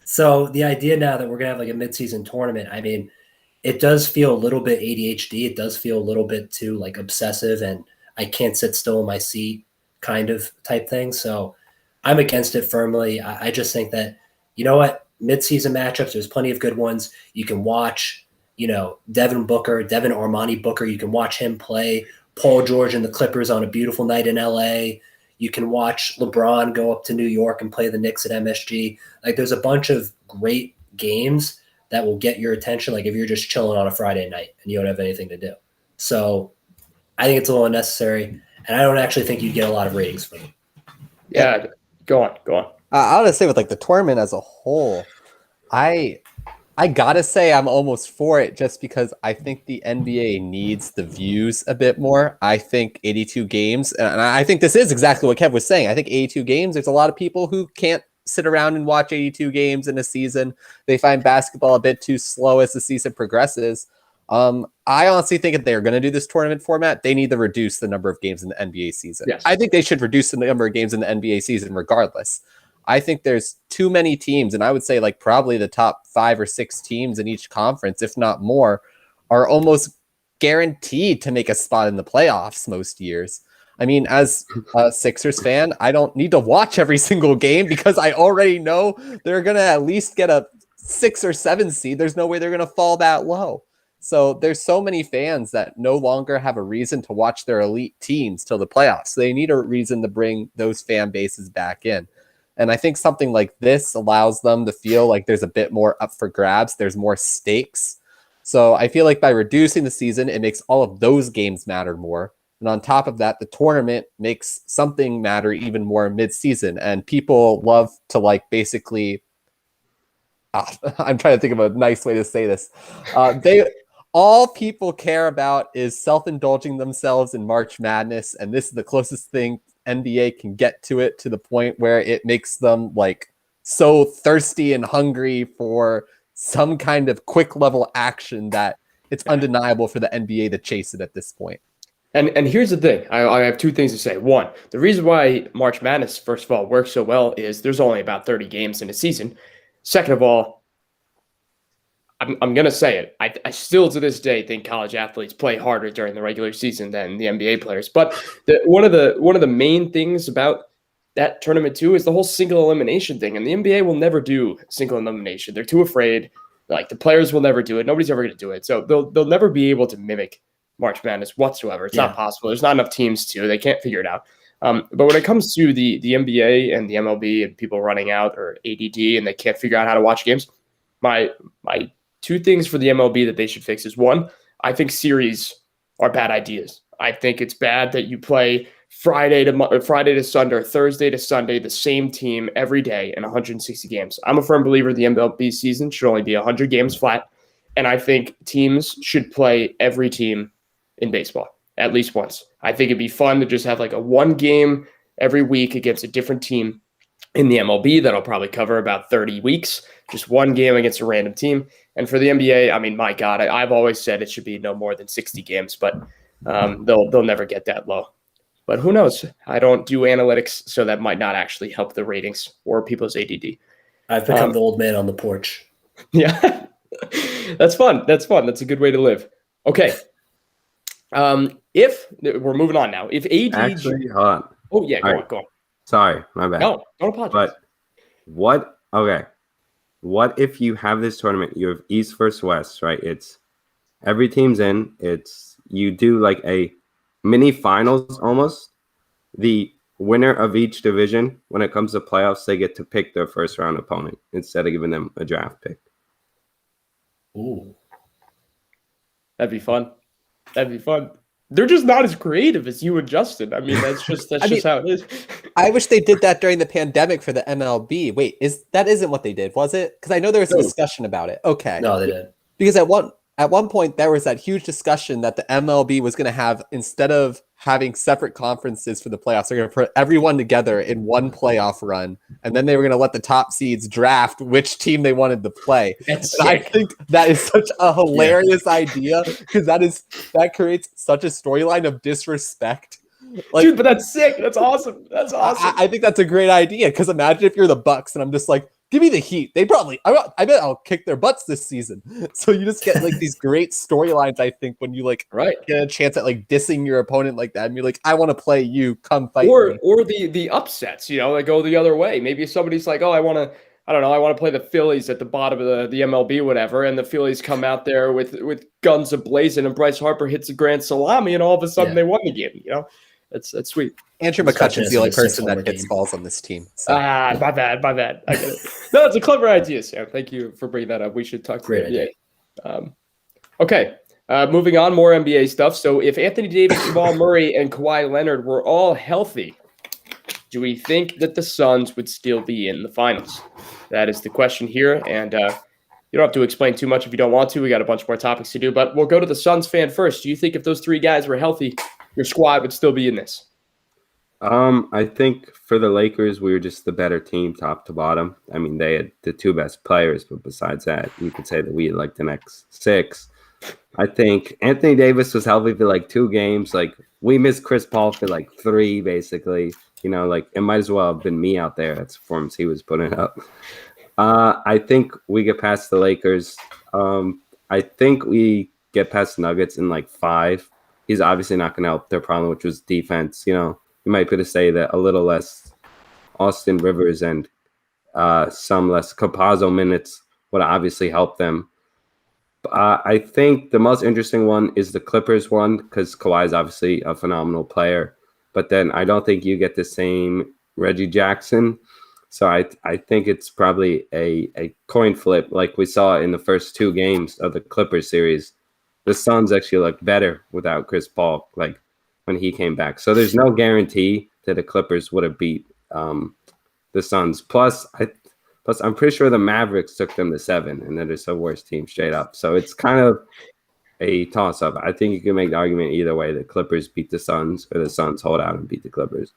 So the idea now that we're going to have like a midseason tournament, I mean, it does feel a little bit ADHD. It does feel a little bit too like obsessive and I can't sit still in my seat kind of type thing. So I'm against it firmly. I just think that, you know what, midseason matchups, there's plenty of good ones. You can watch, Devin Armani Booker. You can watch him play Paul George and the Clippers on a beautiful night in LA. You can watch LeBron go up to New York and play the Knicks at MSG. Like, there's a bunch of great games that will get your attention, like if you're just chilling on a Friday night and you don't have anything to do. So I think it's a little unnecessary, and I don't actually think you'd get a lot of ratings from it. Yeah, go on. I would say with like the tournament as a whole, I gotta say I'm almost for it just because I think the NBA needs the views a bit more. I think 82 games, and I think this is exactly what Kev was saying. I think 82 games, there's a lot of people who can't sit around and watch 82 games in a season. They find basketball a bit too slow as the season progresses. I honestly think if they're going to do this tournament format, they need to reduce the number of games in the NBA season. Yes. I think they should reduce the number of games in the NBA season regardless. I think there's too many teams, and I would say like probably the top 5 or 6 teams in each conference, if not more, are almost guaranteed to make a spot in the playoffs most years. I mean, as a Sixers fan, I don't need to watch every single game because I already know they're going to at least get a 6 or 7 seed. There's no way they're going to fall that low. So there's so many fans that no longer have a reason to watch their elite teams till the playoffs. So they need a reason to bring those fan bases back in. And I think something like this allows them to feel like there's a bit more up for grabs. There's more stakes. So I feel like by reducing the season, it makes all of those games matter more. And on top of that, the tournament makes something matter even more mid-season. And people love to like basically, I'm trying to think of a nice way to say this. All people care about is self-indulging themselves in March Madness. And this is the closest thing NBA can get to it, to the point where it makes them like so thirsty and hungry for some kind of quick level action that it's undeniable for the NBA to chase it at this point. And here's the thing. I have 2 things to say. One, the reason why March Madness, first of all, works so well is there's only about 30 games in a season. Second of all, I'm going to say it. I still to this day think college athletes play harder during the regular season than the NBA players. But one of the main things about that tournament too is the whole single elimination thing. And the NBA will never do single elimination. They're too afraid. Like, the players will never do it. Nobody's ever going to do it. So they'll never be able to mimic March Madness whatsoever. It's not possible. There's not enough teams to. They can't figure it out. But when it comes to the NBA and the MLB and people running out or ADD and they can't figure out how to watch games, my 2 things for the MLB that they should fix is, 1, I think series are bad ideas. I think it's bad that you play Friday to Sunday or Thursday to Sunday, the same team every day in 160 games. I'm a firm believer the MLB season should only be 100 games flat. And I think teams should play every team in baseball at least once. I think it'd be fun to just have like a 1 game every week against a different team in the MLB that'll probably cover about 30 weeks, just 1 game against a random team. And for the NBA, I mean, my God, I've always said it should be no more than 60 games, but they'll never get that low. But who knows? I don't do analytics, so that might not actually help the ratings or people's ADD. I've become the old man on the porch. Yeah, that's fun. That's a good way to live. Okay, If we're moving on now, if AD, Actually, hold on. oh yeah, All right. go on. Sorry, my bad. No, don't apologize. But what if you have this tournament? You have East versus West, right? It's every team's in. You do like a mini finals almost. The winner of each division, when it comes to playoffs, they get to pick their first round opponent instead of giving them a draft pick. Ooh. That'd be fun. They're just not as creative as you and Justin. I mean, that's just how it is. I wish they did that during the pandemic for the MLB. Wait, isn't what they did, was it? Because I know there was a discussion about it. Okay. No, they didn't. Because at one point there was that huge discussion that the MLB was going to have, instead of having separate conferences for the playoffs, they're going to put everyone together in one playoff run, and then they were going to let the top seeds draft which team they wanted to play. I think that is such a hilarious idea, because that creates such a storyline of disrespect. Like, dude, but that's sick. That's awesome. I think that's a great idea, because imagine if you're the Bucks and I'm just like, give me the Heat. I bet I'll kick their butts this season. So you just get like these great storylines, I think, when you get a chance at like dissing your opponent like that, and you're like, I want to play you, come fight me. Or the upsets, that go the other way. Maybe somebody's like, oh, I want to play the Phillies at the bottom of the MLB, whatever, and the Phillies come out there with guns ablazing, and Bryce Harper hits a grand salami, and all of a sudden they won the game. That's sweet. Andrew McCutcheon's the only person that hits balls on this team. So. My bad. I get it. No, it's a clever idea, Sam. Thank you for bringing that up. We should talk to the NBA. Okay, moving on, more NBA stuff. So if Anthony Davis, Jamal Murray, and Kawhi Leonard were all healthy, do we think that the Suns would still be in the finals? That is the question here, and you don't have to explain too much if you don't want to. We got a bunch more topics to do, but we'll go to the Suns fan first. Do you think if those three guys were healthy, your squad would still be in this? I think for the Lakers, we were just the better team, top to bottom. I mean, they had the two best players, but besides that, you could say that we had like the next six. I think Anthony Davis was healthy for like 2 games. Like, we missed Chris Paul for like 3, basically. It might as well have been me out there. That's the performance he was putting up. I think we get past the Lakers. I think we get past the Nuggets in like 5. He's obviously not going to help their problem, which was defense. You might be able to say that a little less Austin Rivers and some less Campazzo minutes would obviously help them. I think the most interesting one is the Clippers one, because Kawhi is obviously a phenomenal player. But then I don't think you get the same Reggie Jackson. So I think it's probably a coin flip like we saw in the first 2 games of the Clippers series. The Suns actually look better without Chris Paul, like when he came back. So there's no guarantee that the Clippers would have beat the Suns. Plus, I'm pretty sure the Mavericks took them to 7, and they're just the worst team straight up. So it's kind of a toss-up. I think you can make the argument either way. The Clippers beat the Suns, or the Suns hold out and beat the Clippers.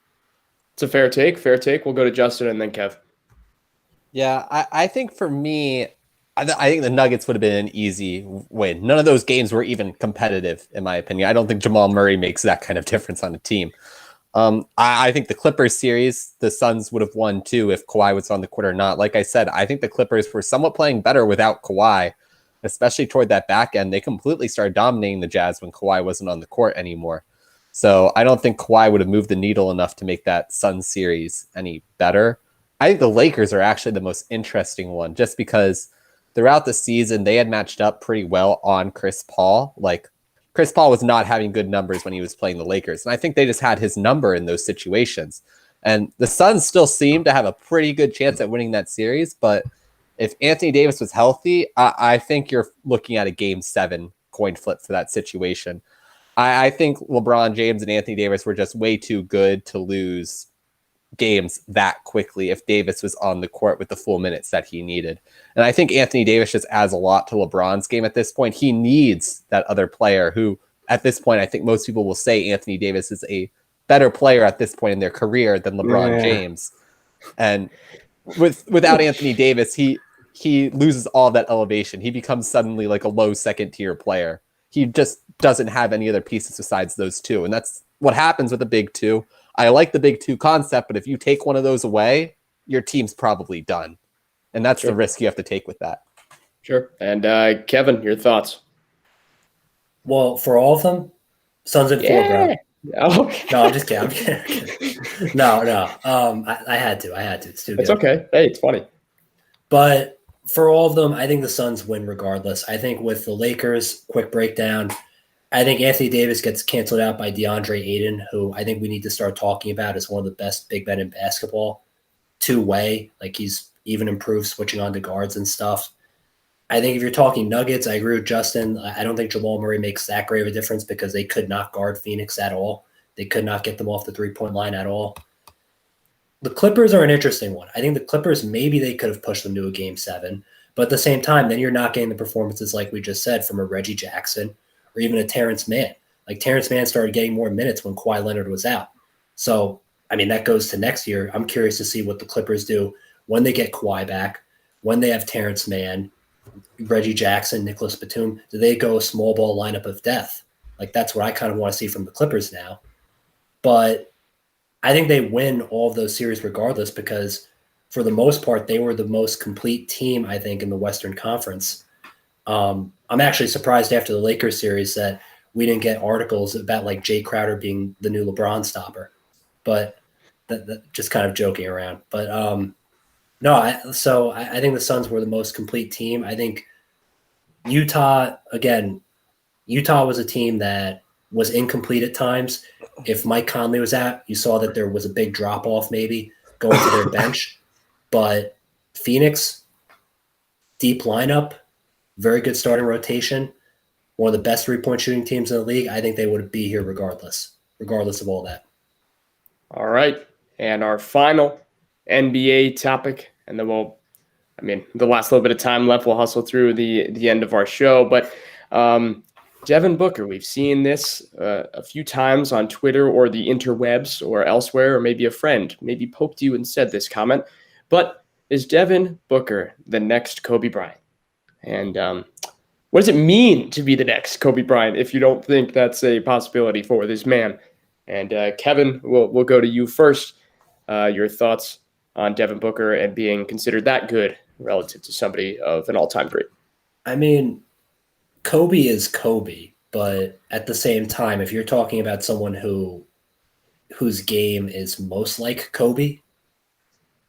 It's a fair take. We'll go to Justin and then Kev. Yeah, I think for me, I think the Nuggets would have been an easy win. None of those games were even competitive, in my opinion. I don't think Jamal Murray makes that kind of difference on a team. I think the Clippers series, the Suns would have won too if Kawhi was on the court or not. Like I said, I think the Clippers were somewhat playing better without Kawhi, especially toward that back end. They completely started dominating the Jazz when Kawhi wasn't on the court anymore. So I don't think Kawhi would have moved the needle enough to make that Suns series any better. I think the Lakers are actually the most interesting one, just because throughout the season, they had matched up pretty well on Chris Paul. Like, Chris Paul was not having good numbers when he was playing the Lakers. And I think they just had his number in those situations. And the Suns still seem to have a pretty good chance at winning that series. But if Anthony Davis was healthy, I think you're looking at a Game 7 coin flip for that situation. I think LeBron James and Anthony Davis were just way too good to lose games that quickly if Davis was on the court with the full minutes that he needed. And I think Anthony Davis just adds a lot to LeBron's game at this point. He needs that other player who, at this point, I think most people will say Anthony Davis is a better player at this point in their career than LeBron James. And without Anthony Davis, he loses all that elevation. He becomes suddenly like a low second tier player. He just doesn't have any other pieces besides those two. And that's what happens with the big two. I like the big two concept, but if you take one of those away, your team's probably done. And that's the risk you have to take with that. Sure. And Kevin, your thoughts? Well, for all of them, Suns in 4, bro. Okay. No, I'm just kidding. I'm kidding. No. I had to. It's too good. It's okay. Hey, it's funny. But for all of them, I think the Suns win regardless. I think with the Lakers, quick breakdown, I think Anthony Davis gets canceled out by DeAndre Ayton, who I think we need to start talking about as one of the best big men in basketball. Two-way, like he's even improved switching on to guards and stuff. I think if you're talking Nuggets, I agree with Justin. I don't think Jamal Murray makes that great of a difference because they could not guard Phoenix at all. They could not get them off the three-point line at all. The Clippers are an interesting one. I think the Clippers, maybe they could have pushed them to a game 7, but at the same time, then you're not getting the performances like we just said from a Reggie Jackson or even a Terrence Mann. Like Terrence Mann started getting more minutes when Kawhi Leonard was out. So, I mean, that goes to next year. I'm curious to see what the Clippers do when they get Kawhi back, when they have Terrence Mann, Reggie Jackson, Nicholas Batum. Do they go a small ball lineup of death? Like that's what I kind of want to see from the Clippers now. But I think they win all of those series regardless because for the most part, they were the most complete team, I think, in the Western Conference. I'm actually surprised after the Lakers series that we didn't get articles about like Jay Crowder being the new LeBron stopper, but that just kind of joking around. But no, I think the Suns were the most complete team. I think Utah was a team that was incomplete at times. If Mike Conley was out, you saw that there was a big drop off maybe going to their bench. But Phoenix, deep lineup, very good starting rotation, one of the best 3-point shooting teams in the league. I think they would be here regardless of all that. All right. And our final NBA topic, and then the last little bit of time left, we'll hustle through the end of our show. But Devin Booker, we've seen this a few times on Twitter or the interwebs or elsewhere, or maybe a friend maybe poked you and said this comment. But is Devin Booker the next Kobe Bryant? And what does it mean to be the next Kobe Bryant if you don't think that's a possibility for this man? And Kevin, we'll go to you first. Your thoughts on Devin Booker and being considered that good relative to somebody of an all-time great. I mean, Kobe is Kobe, but at the same time, if you're talking about someone whose game is most like Kobe,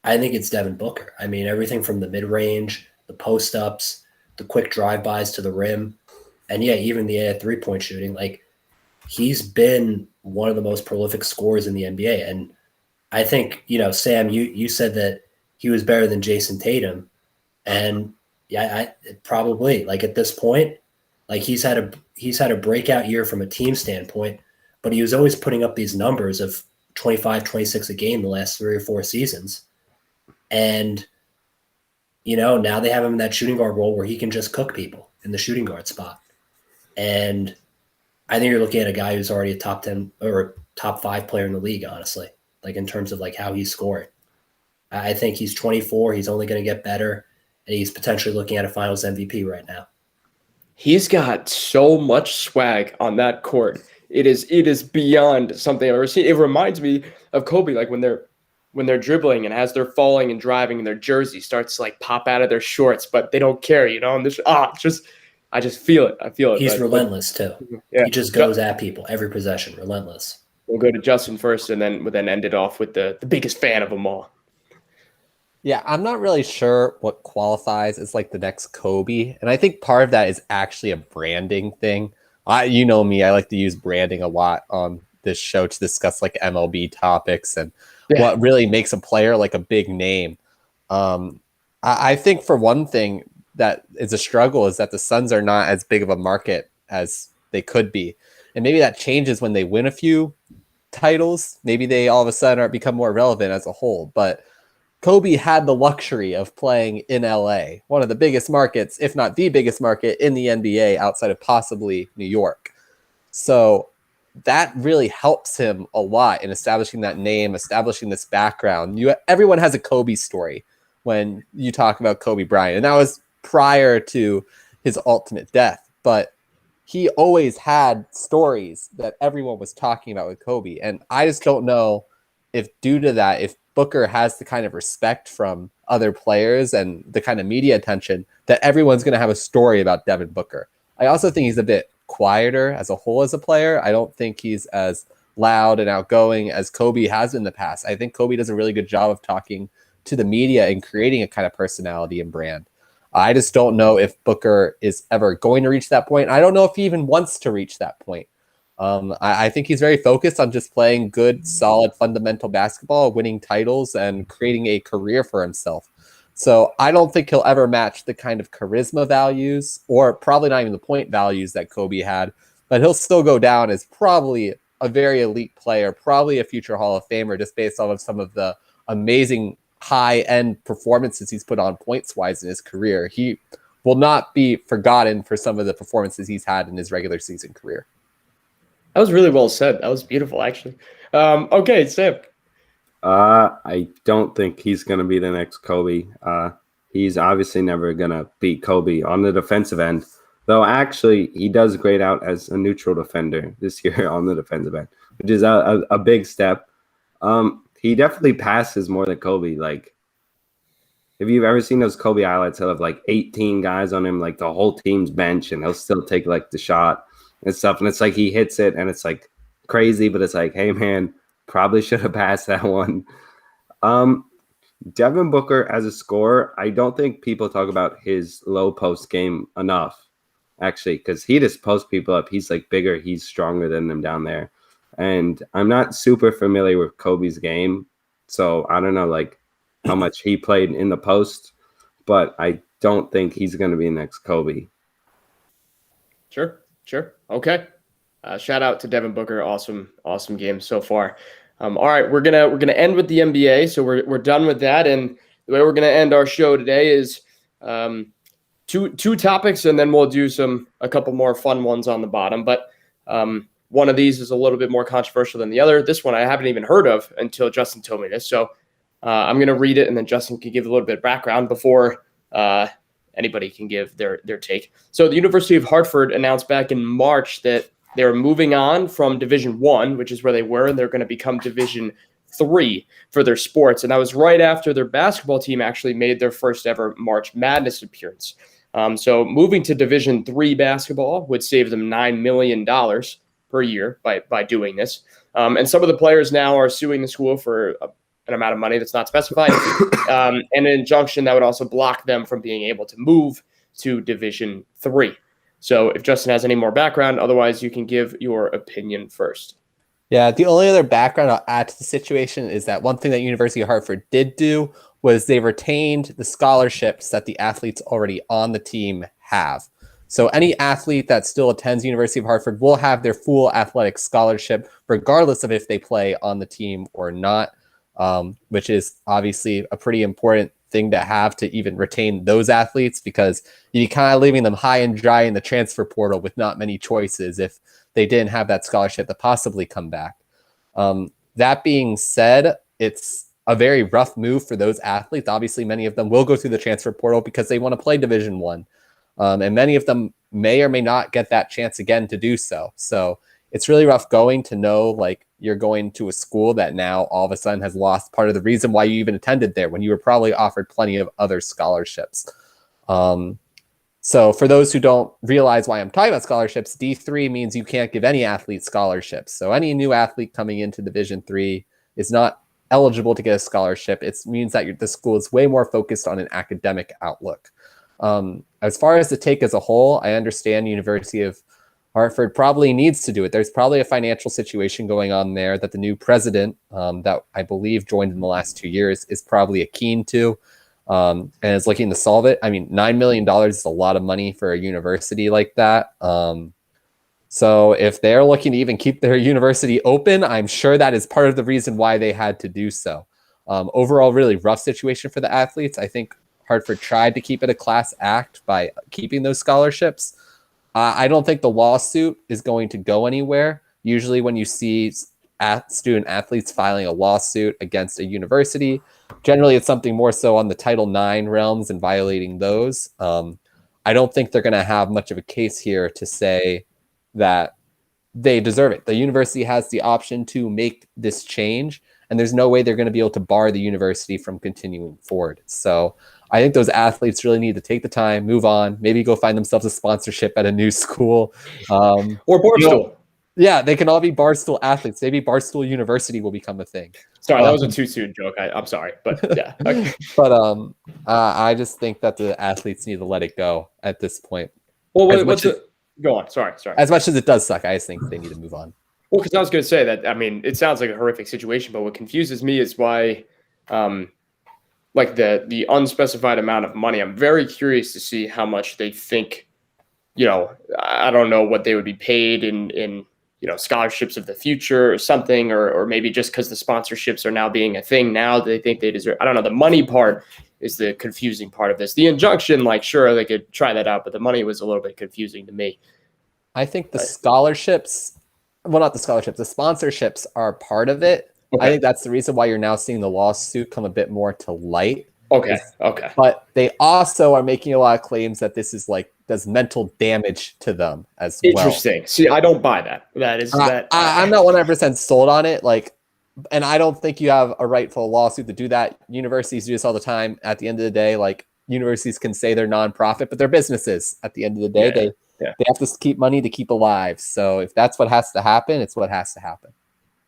I think it's Devin Booker. I mean, everything from the mid-range, the post-ups, the quick drive-bys to the rim, and yeah, even the three-point shooting. Like, he's been one of the most prolific scorers in the NBA. And I think, Sam, you said that he was better than Jason Tatum. And yeah, probably like at this point, like he's had a breakout year from a team standpoint, but he was always putting up these numbers of 25, 26 a game the last 3 or 4 seasons. And, now they have him in that shooting guard role where he can just cook people in the shooting guard spot. And I think you're looking at a guy who's already a top 10 or top 5 player in the league, honestly, like in terms of like how he's scoring. I think he's 24. He's only going to get better, and he's potentially looking at a finals MVP right now. He's got so much swag on that court. It is beyond something I've ever seen. It reminds me of Kobe, like when they're dribbling and as they're falling and driving and their jersey starts to like pop out of their shorts, but they don't care, And this, I just feel it. I feel it. He's relentless too. Yeah. He just goes at people every possession, relentless. We'll go to Justin first, and then we'll end it off with the biggest fan of them all. Yeah, I'm not really sure what qualifies as like the next Kobe. And I think part of that is actually a branding thing. You know me, I like to use branding a lot on this show to discuss like MLB topics and what really makes a player like a big name. I think for one thing that is a struggle is that the Suns are not as big of a market as they could be. And maybe that changes when they win a few titles. Maybe they all of a sudden become more relevant as a whole. But Kobe had the luxury of playing in LA, one of the biggest markets, if not the biggest market in the NBA outside of possibly New York. So that really helps him a lot in establishing that name, establishing this background. Everyone has a Kobe story when you talk about Kobe Bryant, and that was prior to his ultimate death. But he always had stories that everyone was talking about with Kobe. And I just don't know if due to that, if Booker has the kind of respect from other players and the kind of media attention that everyone's going to have a story about Devin Booker. I also think he's a bit quieter as a whole as a player. I don't think he's as loud and outgoing as Kobe has in the past. I think Kobe does a really good job of talking to the media and creating a kind of personality and brand. I just don't know if Booker is ever going to reach that point. I don't know if he even wants to reach that point. I think he's very focused on just playing good, solid, fundamental basketball, winning titles, and creating a career for himself. So I don't think he'll ever match the kind of charisma values, or probably not even the point values that Kobe had, but he'll still go down as probably a very elite player, probably a future Hall of Famer, just based off of some of the amazing high-end performances he's put on points-wise in his career. He will not be forgotten for some of the performances he's had in his regular season career. That was really well said. That was beautiful, actually. Okay, Sam. I don't think he's going to be the next Kobe. He's obviously never going to beat Kobe on the defensive end, though actually he does grade out as a neutral defender this year on the defensive end, which is a big step. He definitely passes more than Kobe. Like, if you've ever seen those Kobe highlights, he'll have like 18 guys on him, like the whole team's bench, and he'll still take like the shot and stuff. And it's like he hits it, and it's like crazy, but it's like, hey man, probably should have passed that one. Devin Booker as a scorer, I don't think people talk about his low post game enough, actually, because he just posts people up. He's like bigger, he's stronger than them down there. And I'm not super familiar with Kobe's game, so I don't know like how much he played in the post, but I don't think he's going to be next Kobe. Sure. Okay. Shout out to Devin Booker. Awesome game so far. All right, we're gonna end with the NBA. So we're done with that, and the way we're gonna end our show today is two topics, and then we'll do a couple more fun ones on the bottom. But one of these is a little bit more controversial than the other. This one I haven't even heard of until Justin told me this. So I'm gonna read it, and then Justin can give a little bit of background before anybody can give their take. So the University of Hartford announced back in March that they're moving on from Division I, which is where they were, and they're going to become Division III for their sports. And that was right after their basketball team actually made their first ever March Madness appearance. So moving to Division III basketball would save them $9 million per year by doing this. And some of the players now are suing the school for an amount of money that's not specified, and an injunction that would also block them from being able to move to Division III. So if Justin has any more background, otherwise you can give your opinion first. Yeah, the only other background I'll add to the situation is that one thing that University of Hartford did do was they retained the scholarships that the athletes already on the team have. So any athlete that still attends University of Hartford will have their full athletic scholarship, regardless of if they play on the team or not, which is obviously a pretty important thing to have to even retain those athletes, because you're kind of leaving them high and dry in the transfer portal with not many choices if they didn't have that scholarship to possibly come back. That being said, it's a very rough move for those athletes. Obviously, many of them will go through the transfer portal because they want to play Division I, and many of them may or may not get that chance again to do so. So it's really rough going to know like you're going to a school that now all of a sudden has lost part of the reason why you even attended there when you were probably offered plenty of other scholarships. So for those who don't realize why I'm talking about scholarships, D3 means you can't give any athlete scholarships. So any new athlete coming into Division III is not eligible to get a scholarship. It means that the school is way more focused on an academic outlook. As far as the take as a whole, I understand University of Hartford probably needs to do it. There's probably a financial situation going on there that the new president, that I believe joined in the last 2 years, is probably keen to, and is looking to solve it. I mean, $9 million is a lot of money for a university like that. So if they're looking to even keep their university open, I'm sure that is part of the reason why they had to do so. Overall, really rough situation for the athletes. I think Hartford tried to keep it a class act by keeping those scholarships. I don't think the lawsuit is going to go anywhere. Usually when you see student athletes filing a lawsuit against a university, generally it's something more so on the Title IX realms and violating those. I don't think they're going to have much of a case here to say that they deserve it. The university has the option to make this change, and there's no way they're going to be able to bar the university from continuing forward. So I think those athletes really need to take the time, move on, maybe go find themselves a sponsorship at a new school. Or Barstool. Yeah, they can all be Barstool athletes. Maybe Barstool University will become a thing. Sorry, that was a too soon joke. I'm sorry, but yeah. Okay. But I just think that the athletes need to let it go at this point. Well, go on. Sorry. As much as it does suck, I just think they need to move on. Well, because I was going to say that, I mean, it sounds like a horrific situation, but what confuses me is why, like the unspecified amount of money. I'm very curious to see how much they think, I don't know what they would be paid in scholarships of the future or something, or maybe just because the sponsorships are now being a thing now, they think they deserve. I don't know. The money part is the confusing part of this. The injunction, like, sure, they could try that out, but the money was a little bit confusing to me. I think the scholarships, well, not the scholarships, the sponsorships are part of it. Okay. I think that's the reason why you're now seeing the lawsuit come a bit more to light. Okay. But they also are making a lot of claims that this is does mental damage to them as well. Interesting. See, I don't buy that. I'm not 100% sold on it. And I don't think you have a rightful lawsuit to do that. Universities do this all the time. At the end of the day, universities can say they're nonprofit, but they're businesses. At the end of the day, they have to keep money to keep alive. So if that's what has to happen, it's what has to happen.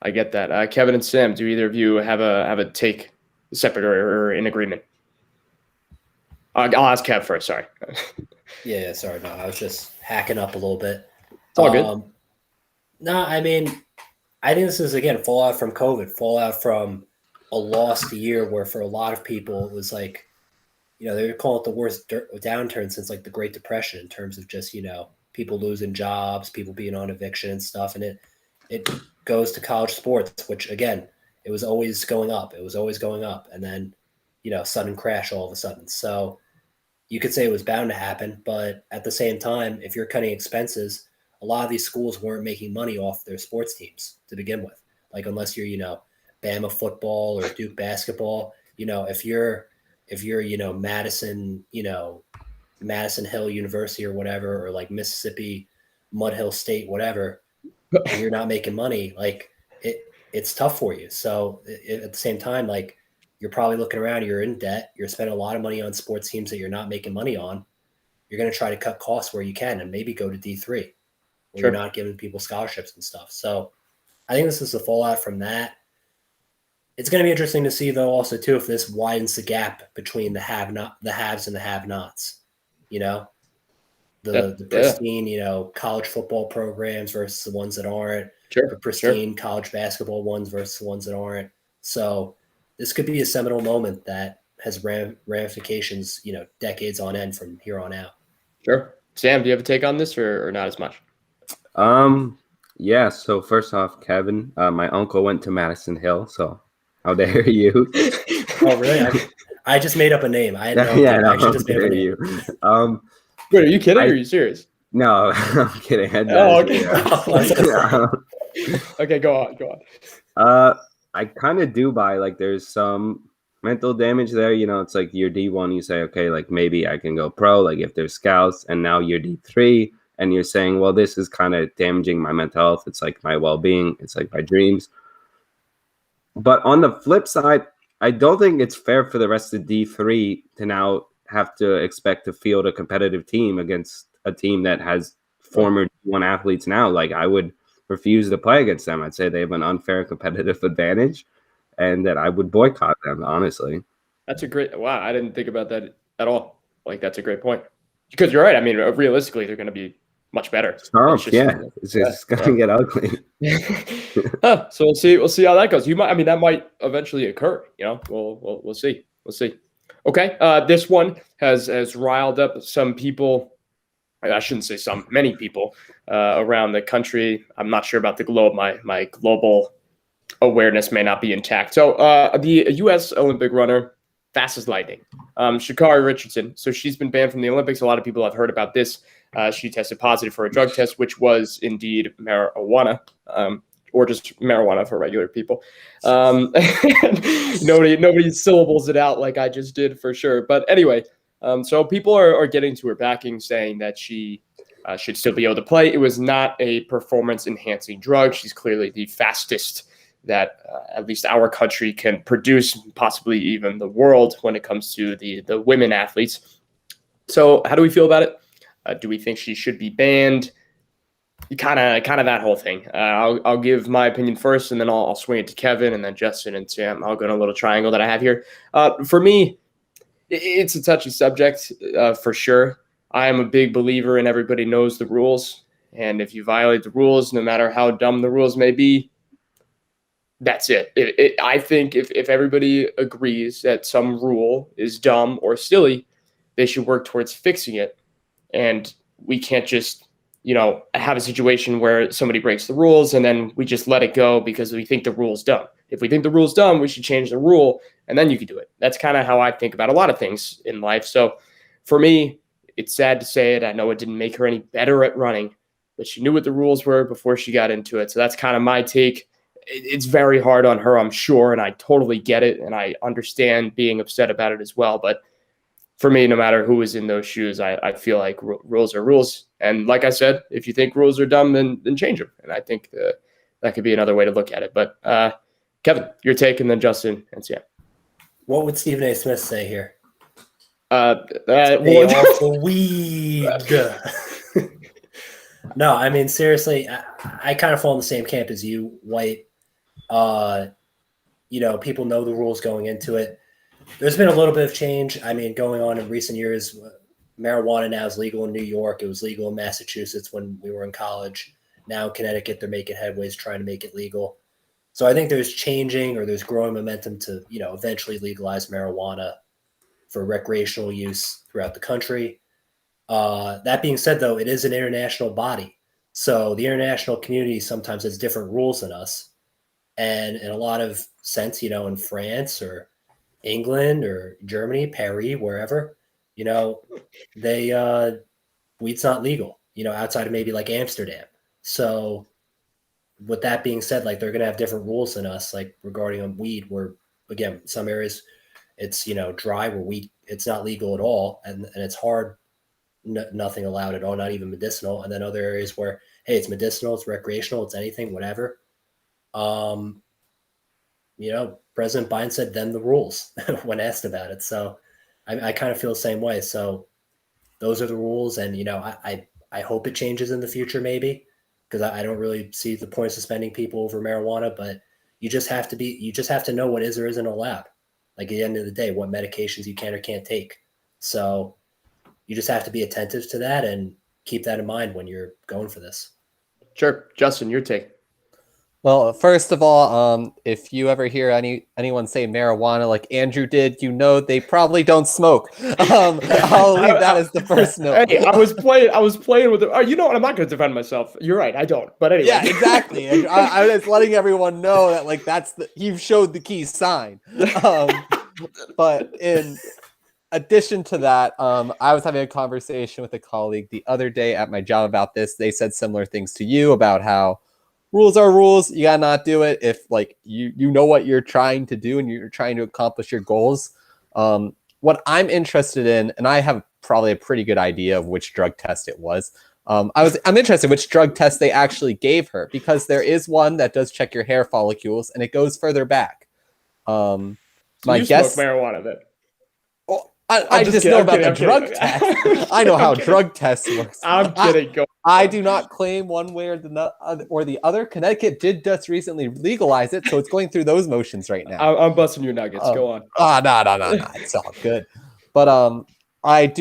I get that. Kevin and Sam, do either of you have a take separate or in agreement? I'll ask Kev first. Sorry. Yeah, sorry. No, I was just hacking up a little bit. It's all good. No, I mean, I think this is, again, fallout from COVID, fallout from a lost year where for a lot of people it was like, they would call it the worst downturn since the Great Depression in terms of just, people losing jobs, people being on eviction and stuff. And it goes to college sports, which, again, it was always going up. And then, sudden crash all of a sudden. So you could say it was bound to happen. But at the same time, if you're cutting expenses, a lot of these schools weren't making money off their sports teams to begin with. Unless you're, Bama football or Duke basketball, if you're Madison, Madison Hill University or whatever, or Mississippi Mud Hill State, whatever, and you're not making money, it's tough for you. So at the same time, you're probably looking around, you're in debt, you're spending a lot of money on sports teams that you're not making money on. You're going to try to cut costs where you can and maybe go to D3 where you're not giving people scholarships and stuff. So I think this is the fallout from that. It's going to be interesting to see, though, also, too, if this widens the gap between the haves and the have-nots. The pristine, college football programs versus the ones that aren't. The pristine college basketball ones versus the ones that aren't. So this could be a seminal moment that has ramifications, decades on end from here on out. Sure. Sam, do you have a take on this or not as much? Yeah. So first off, Kevin, my uncle went to Madison Hill, so how dare you? Oh, really? I just made up a name. I had no I just made up a name. Wait, are you kidding or are you serious? No, I'm kidding. Okay. Okay, go on. I kind of do buy there's some mental damage there. It's you're D1, you say, okay, maybe I can go pro, if there's scouts, and now you're D3 and you're saying, well, this is kind of damaging my mental health. It's my well-being. It's my dreams. But on the flip side, I don't think it's fair for the rest of D3 to now have to expect to field a competitive team against a team that has former D1 athletes now. I would refuse to play against them. I'd say they have an unfair competitive advantage and that I would boycott them, honestly. That's a great, wow. I didn't think about that at all. That's a great point. Because you're right. I mean, realistically, they're going to be much better. It's just going to get ugly. So we'll see how that goes. That might eventually occur. We'll see. Okay. This one has riled up some people. I shouldn't say some, many people around the country. I'm not sure about the globe. My global awareness may not be intact. So the U.S. Olympic runner, fast as lightning, Sha'Carri Richardson. So she's been banned from the Olympics. A lot of people have heard about this. She tested positive for a drug test, which was indeed marijuana, or just marijuana for regular people. Nobody syllables it out like I just did for sure. But anyway, so people are getting to her backing, saying that she should still be able to play. It was not a performance-enhancing drug. She's clearly the fastest that at least our country can produce, possibly even the world, when it comes to the women athletes. So how do we feel about it? Do we think she should be banned? Kind of that whole thing. I'll give my opinion first, and then I'll swing it to Kevin, and then Justin and Sam. I'll go in a little triangle that I have here. For me, it's a touchy subject for sure. I am a big believer in everybody knows the rules, and if you violate the rules, no matter how dumb the rules may be, that's it. I think if everybody agrees that some rule is dumb or silly, they should work towards fixing it, and we can't just have a situation where somebody breaks the rules and then we just let it go because we think the rule's dumb. If we think the rule's dumb, we should change the rule, and then you can do it. That's kind of how I think about a lot of things in life. So for me, it's sad to say it. I know it didn't make her any better at running, but she knew what the rules were before she got into it. So that's kind of my take. It's very hard on her, I'm sure, and I totally get it, and I understand being upset about it as well. But for me, no matter who is in those shoes, I feel like rules are rules. And like I said, if you think rules are dumb, then change them. And I think that could be another way to look at it. But Kevin, your take, and then Justin and Sam. What would Stephen A. Smith say here? Stay off the weed. No, I mean, seriously, I kind of fall in the same camp as you, White. People know the rules going into it. There's been a little bit of change. I mean, going on in recent years, marijuana now is legal in New York. It was legal in Massachusetts when we were in college. Now in Connecticut, they're making headways trying to make it legal. So I think there's growing momentum to, eventually legalize marijuana for recreational use throughout the country. That being said, though, it is an international body. So the international community sometimes has different rules than us. And in a lot of sense, in France or England or Germany, Paris, wherever, weed's not legal, outside of maybe like Amsterdam. So with that being said, like they're going to have different rules than us, like regarding on weed, where again, some areas it's, dry where weed, it's not legal at all. And it's hard, nothing allowed at all, not even medicinal. And then other areas where, hey, it's medicinal, it's recreational, it's anything, whatever. President Biden said, then the rules when asked about it. So I kind of feel the same way. So those are the rules. And, I hope it changes in the future, maybe, because I don't really see the point of suspending people over marijuana, but you just have to know what is or isn't allowed. Like at the end of the day, what medications you can or can't take. So you just have to be attentive to that and keep that in mind when you're going for this. Sure. Justin, your take. Well, first of all, if you ever hear anyone say marijuana like Andrew did, they probably don't smoke. I'll leave that as the first note. Hey, I was playing with it. Oh, you know what? I'm not going to defend myself. You're right. I don't. But anyway. Yeah, exactly. And I was letting everyone know that like you've showed the key sign. But in addition to that, I was having a conversation with a colleague the other day at my job about this. They said similar things to you about how rules are rules. You gotta not do it if like you know what you're trying to do and you're trying to accomplish your goals. What I'm interested in, and I have probably a pretty good idea of which drug test it was. I'm interested in which drug test they actually gave her, because there is one that does check your hair follicles and it goes further back. So my guess, smoke marijuana then. I just know about the drug test. I know how drug tests works. I'm kidding. I do not claim one way or the other. Connecticut did just recently legalize it, so it's going through those motions right now. I'm busting your nuggets. Go on. No. It's all good. But I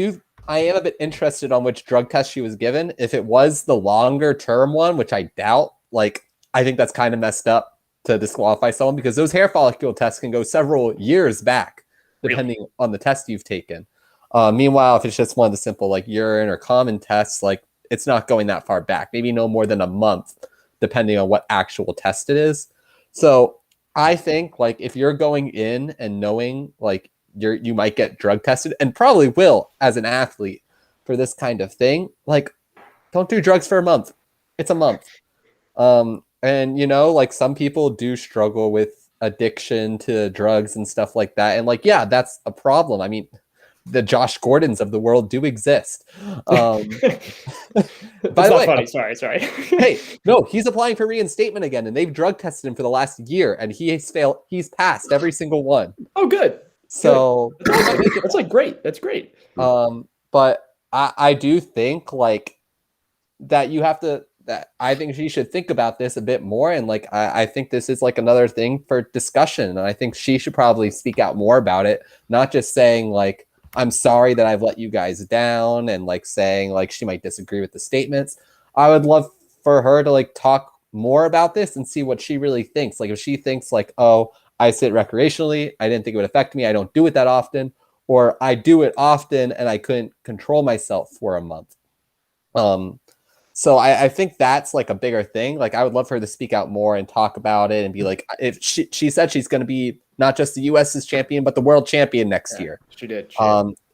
am a bit interested on which drug test she was given. If it was the longer term one, which I doubt, like I think that's kind of messed up to disqualify someone, because those hair follicle tests can go several years back, depending on the test you've taken. Meanwhile, if it's just one of the simple like urine or common tests, like it's not going that far back, maybe no more than a month, depending on what actual test it is. So I think like if you're going in and knowing like you might get drug tested, and probably will as an athlete for this kind of thing, like don't do drugs for a month. It's a month. And like some people do struggle with addiction to drugs and stuff like that. And like, yeah, that's a problem. I mean, the Josh Gordons of the world do exist. By the way, funny. Sorry. Hey, no, he's applying for reinstatement again, and they've drug tested him for the last year, and he's passed every single one. Oh, good. So That's like great. That's great. But I do think like that you have to. That I think she should think about this a bit more, and like I think this is like another thing for discussion, and I think she should probably speak out more about it, not just saying like I'm sorry that I've let you guys down, and like saying like she might disagree with the statements. I would love for her to like talk more about this and see what she really thinks. Like if she thinks like, oh, I sit recreationally, I didn't think it would affect me, I don't do it that often, or I do it often and I couldn't control myself for a month. So I think that's like a bigger thing. Like I would love for her to speak out more and talk about it and be like, if she said she's going to be not just the US's champion, but the world champion next year. She did.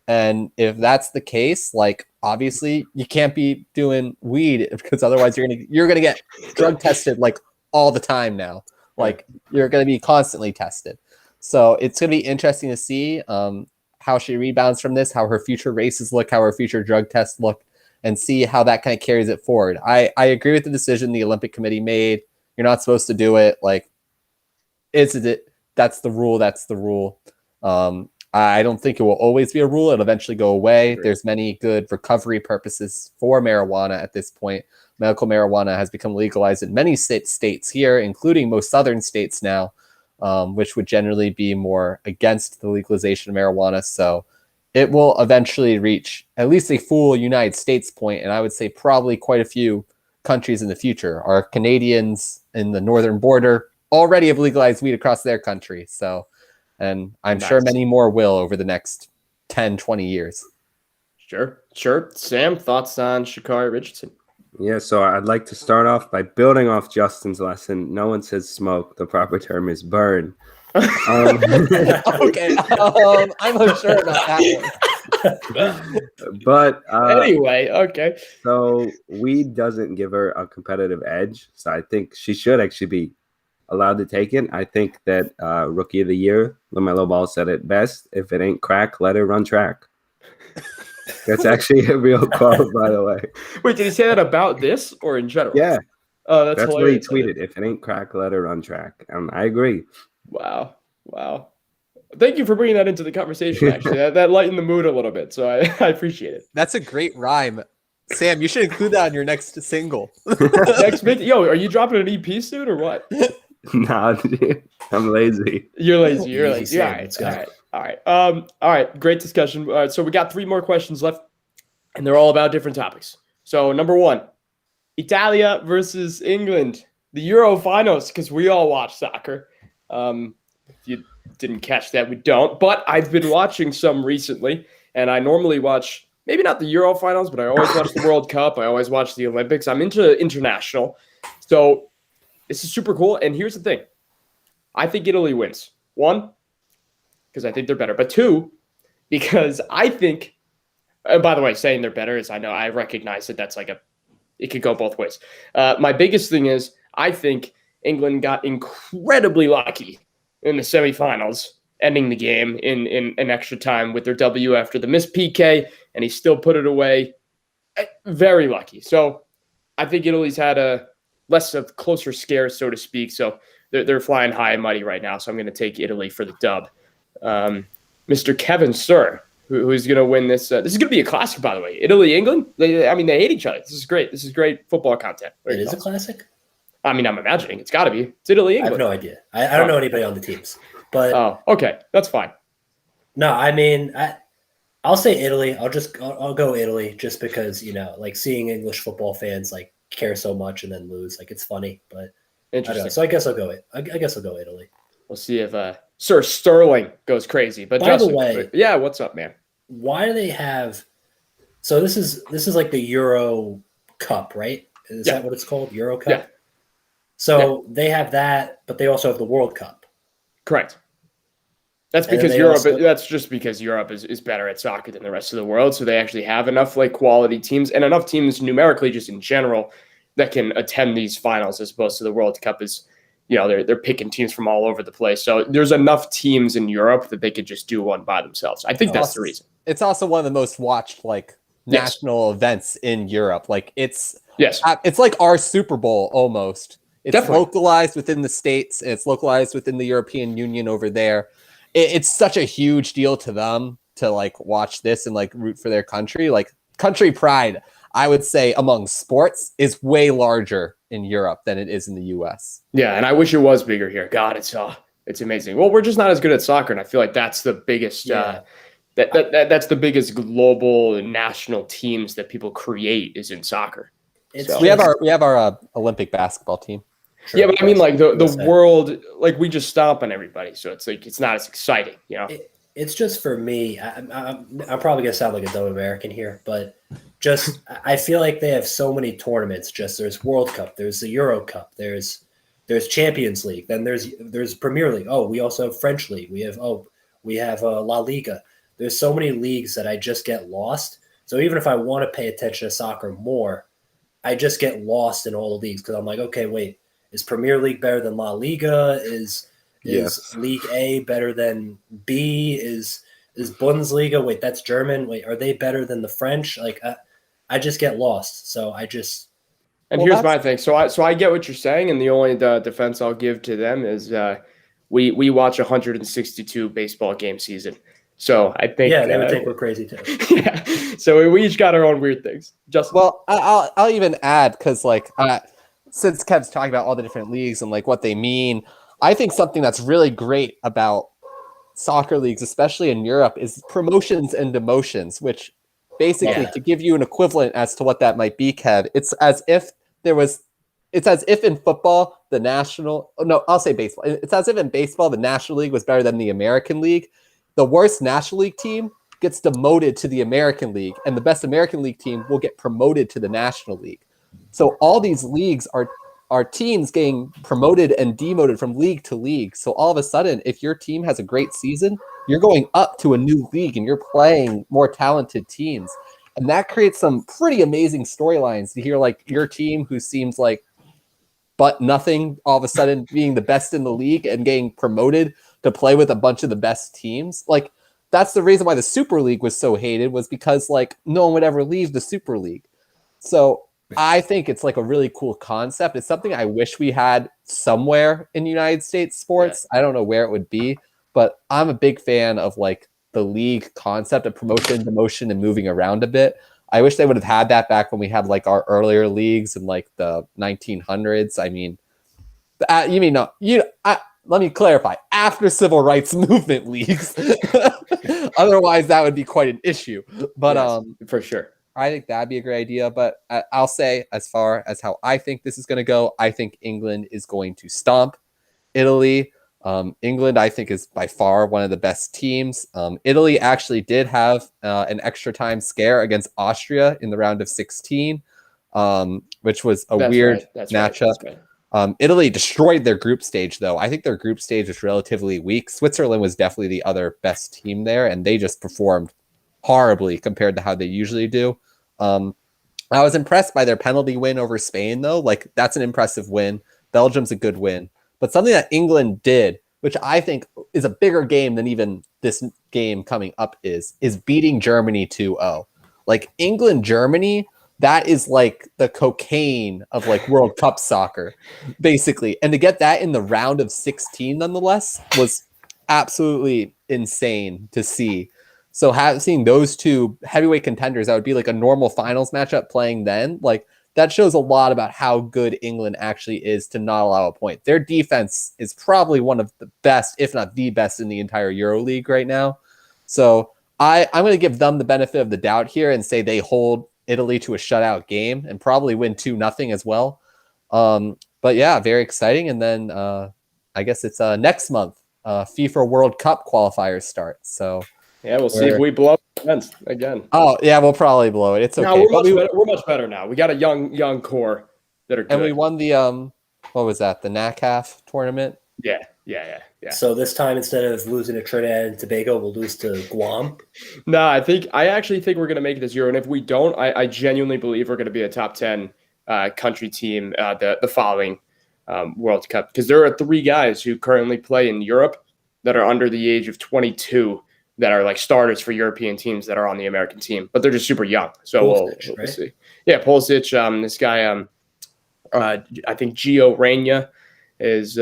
And if that's the case, like obviously you can't be doing weed because otherwise you're gonna get drug tested like all the time now. Like you're gonna be constantly tested. So it's gonna be interesting to see how she rebounds from this, how her future races look, how her future drug tests look, and see how that kind of carries it forward. I agree with the decision the Olympic Committee made. You're not supposed to do it. Like, that's the rule. That's the rule. I don't think it will always be a rule. It'll eventually go away. Sure. There's many good recovery purposes for marijuana at this point. Medical marijuana has become legalized in many states here, including most southern states now, which would generally be more against the legalization of marijuana. So it will eventually reach at least a full United States point, and I would say probably quite a few countries in the future. Our Canadians in the northern border already have legalized weed across their country. So, and I'm sure many more will over the next 10, 20 years. Sure. Sam, thoughts on Sha'Carri Richardson? Yeah, so I'd like to start off by building off Justin's lesson. No one says smoke. The proper term is burn. Okay, I'm unsure about that one. But anyway, okay. So weed doesn't give her a competitive edge. So I think she should actually be allowed to take it. I think that Rookie of the Year, LaMelo Ball said it best. If it ain't crack, let her run track. That's actually a real quote, by the way. Wait, did he say that about this or in general? Yeah. Oh, that's what he tweeted. If it ain't crack, let her run track. I agree. Wow. Thank you for bringing that into the conversation, actually. that lightened the mood a little bit, so I appreciate it. That's a great rhyme. Sam, you should include that on your next single. Yo, are you dropping an EP soon or what? Nah, dude, I'm lazy. You're lazy. Sam, All right. Great discussion. All right, so we got 3 more questions left, and they're all about different topics. So number 1, Italia versus England, the Euro finals, because we all watch soccer. If you didn't catch that, we don't. But I've been watching some recently, and I normally watch maybe not the Euro finals, but I always watch the World Cup. I always watch the Olympics. I'm into international. So this is super cool. And here's the thing. I think Italy wins. 1, because I think they're better. But 2, because I think, and by the way, saying they're better is I recognize that that's it could go both ways. My biggest thing is I think England got incredibly lucky in the semifinals, ending the game in an extra time with their W after the missed PK, and he still put it away. Very lucky. So I think Italy's had a less of closer scare, so to speak. So they're flying high and mighty right now. So I'm going to take Italy for the dub. Mr. Kevin Sir, who's going to win this. This is going to be a classic, by the way. Italy, England. They hate each other. This is great. This is great football content. It is a classic? I mean, I'm imagining it's got to be. It's Italy, England. I have no idea. I don't know anybody on the teams. But okay, that's fine. No, I mean, I'll say Italy. I'll go Italy just because like seeing English football fans like care so much and then lose, like it's funny. But I don't know. So I guess I'll go. I guess I'll go Italy. We'll see if Sir Sterling goes crazy. But by the way, yeah, what's up, man? Why do they have? So this is like the Euro Cup, right? Is that what it's called? Euro Cup. Yeah. So they have that, but they also have the World Cup. Correct. That's because Europe. That's just because Europe is better at soccer than the rest of the world. So they actually have enough like quality teams and enough teams numerically, just in general, that can attend these finals, as opposed to the World Cup is, they're picking teams from all over the place. So there's enough teams in Europe that they could just do one by themselves. I think that's the reason. It's also one of the most watched like Yes. national events in Europe. Like Yes. it's like our Super Bowl almost. It's Definitely. localized within the States and it's localized within the European Union over there. It's such a huge deal to them to like watch this and like root for their country. Like country pride, I would say among sports is way larger in Europe than it is in the US. Yeah, and I wish it was bigger here. God, it's amazing. Well, we're just not as good at soccer, and I feel like that's the biggest that's the biggest global and national teams that people create is in soccer. It's We have our Olympic basketball team. Sure. Yeah, but I mean, like the USA. world, like we just stomp on everybody, so it's like it's not as exciting, you know. It's just for me. I'm probably gonna sound like a dumb American here, but just I feel like they have so many tournaments. Just there's World Cup, there's the Euro Cup, there's Champions League, then there's Premier League. Oh, we also have French League. We have La Liga. There's so many leagues that I just get lost. So even if I want to pay attention to soccer more, I just get lost in all the leagues because I'm like, okay, wait, is Premier League better than La Liga? Is Yes. League A better than B? Is Bundesliga? Wait, that's German. Wait, are they better than the French? Like, I just get lost. So I just And Well, here's my that's- thing. So I get what you're saying, and the only defense I'll give to them is we watch 162 baseball game season. So I think they would think we're crazy too. yeah. So we each got our own weird things. Just Well, I'll even add because like since Kev's talking about all the different leagues and like what they mean, I think something that's really great about soccer leagues, especially in Europe, is promotions and demotions, which basically to give you an equivalent as to what that might be, Kev, it's as if in football, I'll say baseball. It's as if in baseball, the National League was better than the American League. The worst National League team gets demoted to the American League, and the best American League team will get promoted to the National League. So all these leagues are teams getting promoted and demoted from league to league. So all of a sudden, if your team has a great season, you're going up to a new league and you're playing more talented teams. And that creates some pretty amazing storylines to hear like your team who seems like but nothing all of a sudden being the best in the league and getting promoted to play with a bunch of the best teams. Like that's the reason why the Super League was so hated, was because like no one would ever leave the Super League. So I think it's like a really cool concept. It's something I wish we had somewhere in United States sports. I don't know where it would be, but I'm a big fan of like the league concept of promotion, demotion, and moving around a bit. I wish they would have had that back when we had like our earlier leagues in like the 1900s. I mean, let me clarify, after civil rights movement leagues. Otherwise, that would be quite an issue. But yes, for sure. I think that'd be a great idea. But I'll say, as far as how I think this is going to go, I think England is going to stomp Italy. England, I think, is by far one of the best teams. Italy actually did have an extra time scare against Austria in the round of 16, which was a weird matchup. Right. Italy destroyed their group stage, though. I think their group stage was relatively weak. Switzerland was definitely the other best team there, and they just performed horribly compared to how they usually do. I was impressed by their penalty win over Spain, though. Like, that's an impressive win. Belgium's a good win. But something that England did, which I think is a bigger game than even this game coming up is beating Germany 2-0. Like, England-Germany, that is like the cocaine of like World Cup soccer, basically. And to get that in the round of 16, nonetheless, was absolutely insane to see. So seeing those two heavyweight contenders, that would be like a normal finals matchup playing then, like that shows a lot about how good England actually is to not allow a point. Their defense is probably one of the best, if not the best, in the entire EuroLeague right now. So I'm going to give them the benefit of the doubt here and say they hold Italy to a shutout game and probably win 2-0 as well. But yeah, very exciting. And then I guess it's next month, FIFA World Cup qualifiers start. So yeah, we'll see if we blow up again. Oh yeah, we'll probably blow it. It's okay. No, we're much better now. We got a young core that are good. And we won the what was that? The NACAF tournament. Yeah. So this time, instead of losing to Trinidad and Tobago, we'll lose to Guam. No, I actually think we're going to make it this Euro, and if we don't, I genuinely believe we're going to be a top 10 country team the following World Cup, because there are 3 guys who currently play in Europe that are under the age of 22 that are like starters for European teams that are on the American team, but they're just super young. So Pulisic, we'll see. Yeah, Pulisic. This guy, I think Gio Reyna is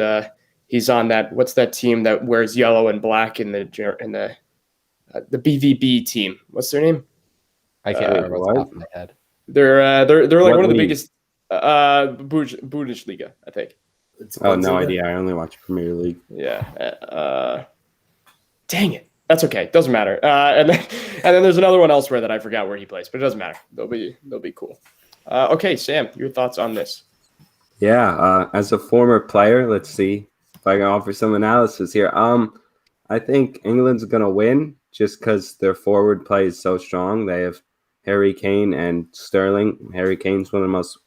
he's on that. What's that team that wears yellow and black in the BVB team? What's their name? I can't remember what's off my head. They're like What one of the league? biggest Bundesliga, I think. Oh, no idea. I only watch Premier League. Yeah. Dang it. That's okay. Doesn't matter. And then there's another one elsewhere that I forgot where he plays, but it doesn't matter. They'll be cool. Okay, Sam, your thoughts on this? Yeah, as a former player, let's see if I can offer some analysis here. I think England's going to win just because their forward play is so strong. They have Harry Kane and Sterling. Harry Kane's one of the most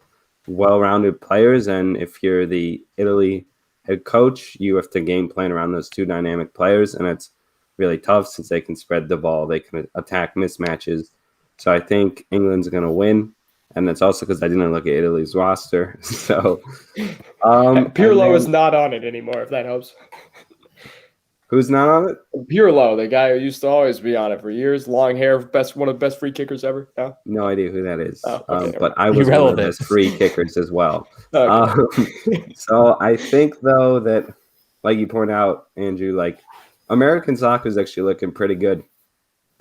well-rounded players, and if you're the Italy head coach, you have to game plan around those two dynamic players, and it's really tough since they can spread the ball. They can attack mismatches. So I think England's going to win. And that's also because I didn't look at Italy's roster. So Pirlo is not on it anymore, if that helps. Who's not on it? Pirlo, the guy who used to always be on it for years, long hair, one of the best free kickers ever. No, No idea who that is. Oh, okay, but I was one of the best free kickers as well. Okay. So I think, though, that, like you pointed out, Andrew, like American soccer is actually looking pretty good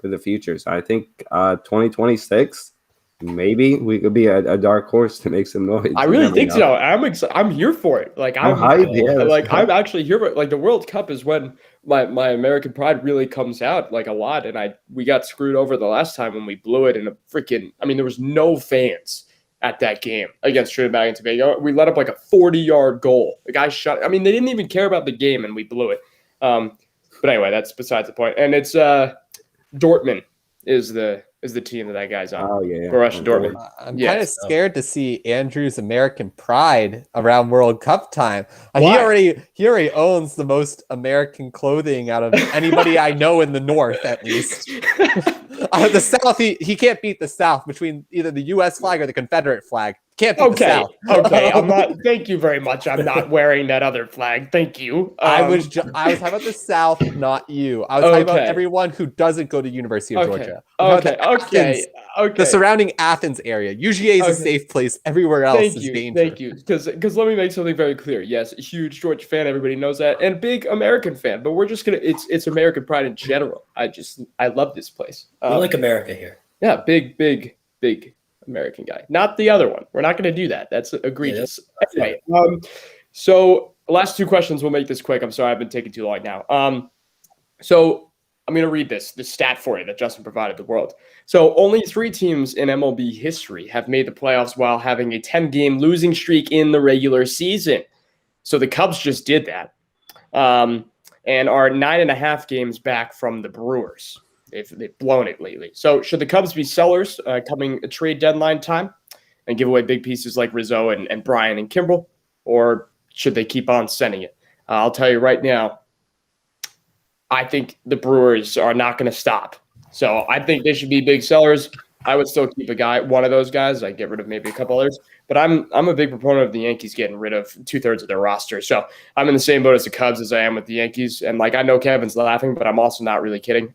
for the future. So I think 2026, maybe we could be a dark horse to make some noise. I really think so. I'm here for it. Like I'm actually here for it. Like the World Cup is when my American pride really comes out like a lot. And we got screwed over the last time when we blew it in a freaking. I mean, there was no fans at that game against Trinidad and Tobago. We let up like a 40-yard goal. The guy shot. I mean, they didn't even care about the game, and we blew it. But anyway, that's besides the point. And it's Dortmund is the team that guy's on. Oh, yeah. Borussia Dortmund. I'm kind of scared to see Andrew's American pride around World Cup time. He already owns the most American clothing out of anybody I know in the North, at least. The South, he can't beat the South between either the U.S. flag or the Confederate flag. Can't beat the South. Okay, I'm not. Thank you very much. I'm not wearing that other flag. Thank you. I was talking about the South, not you. I was talking about everyone who doesn't go to University of Georgia. Okay. The surrounding Athens area. UGA is a safe place. Everywhere else is dangerous. Thank you. Because let me make something very clear. Yes, a huge Georgia fan. Everybody knows that, and big American fan. But we're just gonna. It's American pride in general. I love this place. We like America here. Yeah, big American guy. Not the other one. We're not going to do that. That's egregious. Anyway, so last two questions. We'll make this quick. I'm sorry I've been taking too long now. So I'm going to read the stat for you that Justin provided the world. So only 3 teams in MLB history have made the playoffs while having a 10-game losing streak in the regular season. So the Cubs just did that, and are 9.5 games back from the Brewers. They've blown it lately. So should the Cubs be sellers coming a trade deadline time and give away big pieces like Rizzo and Bryan and Kimbrel, or should they keep on sending it? I'll tell you right now, I think the Brewers are not going to stop. So I think they should be big sellers. I would still keep one of those guys. I'd get rid of maybe a couple others. But I'm a big proponent of the Yankees getting rid of 2/3 of their roster. So I'm in the same boat as the Cubs as I am with the Yankees. And I know Kevin's laughing, but I'm also not really kidding.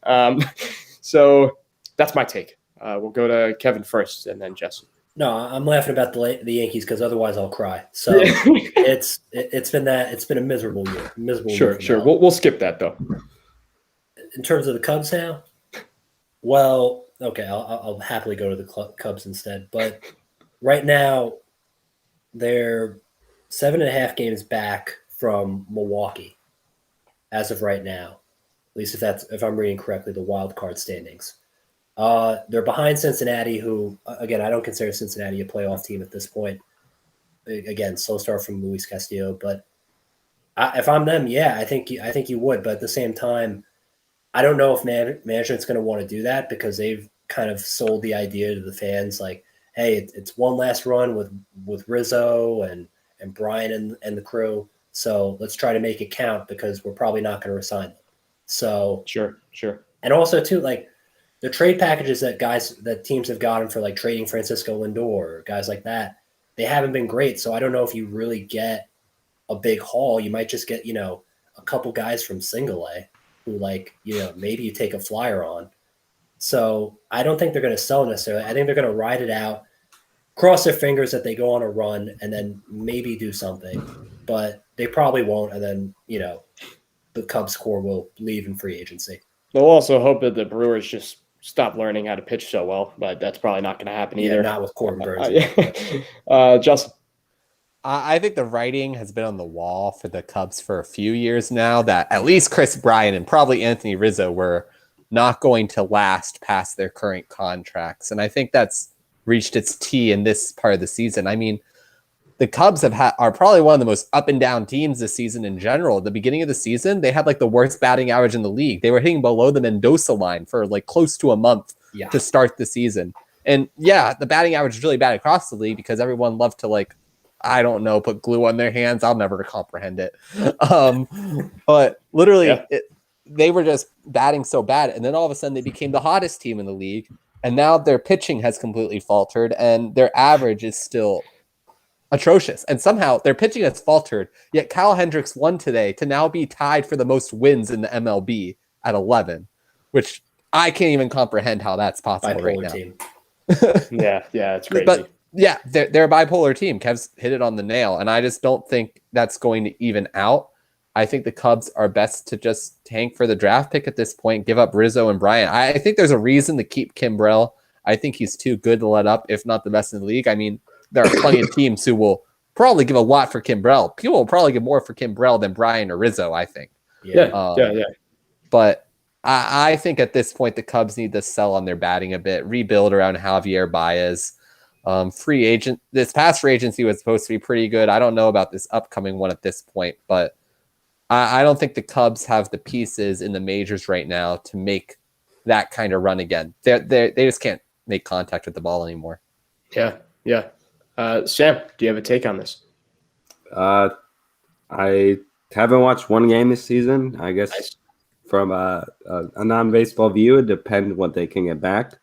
So that's my take. We'll go to Kevin first and then Jesse. No, I'm laughing about the Yankees because otherwise I'll cry. So it's been a miserable year. Sure. We'll skip that though. In terms of the Cubs now, well, okay, I'll happily go to the Cubs instead. But right now, they're 7.5 games back from Milwaukee, as of right now. At least if I'm reading correctly, the wild card standings. They're behind Cincinnati, who again I don't consider Cincinnati a playoff team at this point. Again, slow start from Luis Castillo, but if I'm them, I think you would. But at the same time, I don't know if management's going to want to do that because they've kind of sold the idea to the fans, like, hey, it's one last run with Rizzo and Bryan and the crew. So let's try to make it count because we're probably not going to resign them. So sure. And also too, like the trade packages that teams have gotten for like trading Francisco Lindor or guys like that, they haven't been great. So I don't know if you really get a big haul. You might just get, a couple guys from single A. who maybe you take a flyer on. So I don't think they're going to sell necessarily. I think they're going to ride it out, cross their fingers that they go on a run, and then maybe do something. But they probably won't. And then, the Cubs core will leave in free agency. They'll also hope that the Brewers just stop learning how to pitch so well, but that's probably not going to happen either. Not with Corbin Burns. Justin. I think the writing has been on the wall for the Cubs for a few years now that at least Chris Bryant and probably Anthony Rizzo were not going to last past their current contracts. And I think that's reached its T in this part of the season. I mean, the Cubs are probably one of the most up and down teams this season in general. At the beginning of the season, they had like the worst batting average in the league. They were hitting below the Mendoza line for like close to a month to start the season. And yeah, the batting average is really bad across the league because everyone loved to put glue on their hands. I'll never comprehend it. But literally they were just batting so bad. And then all of a sudden they became the hottest team in the league. And now their pitching has completely faltered and their average is still atrocious. And somehow their pitching has faltered. Yet Kyle Hendricks won today to now be tied for the most wins in the MLB at 11, which I can't even comprehend how that's possible right now. Team. yeah, it's crazy. But yeah, they're a bipolar team. Kev's hit it on the nail, and I just don't think that's going to even out. I think the Cubs are best to just tank for the draft pick at this point, give up Rizzo and Bryant. I think there's a reason to keep Kimbrel. I think he's too good to let up, if not the best in the league. I mean, there are plenty of teams who will probably give a lot for Kimbrel. People will probably give more for Kimbrel than Bryant or Rizzo, I think. Yeah. But I think at this point, the Cubs need to sell on their batting a bit, rebuild around Javier Baez. Free agent. This past free agency was supposed to be pretty good. I don't know about this upcoming one at this point, but I don't think the Cubs have the pieces in the majors right now to make that kind of run again. They just can't make contact with the ball anymore. Yeah. Sam, do you have a take on this? I haven't watched one game this season. I guess from a non-baseball view, it depends what they can get back.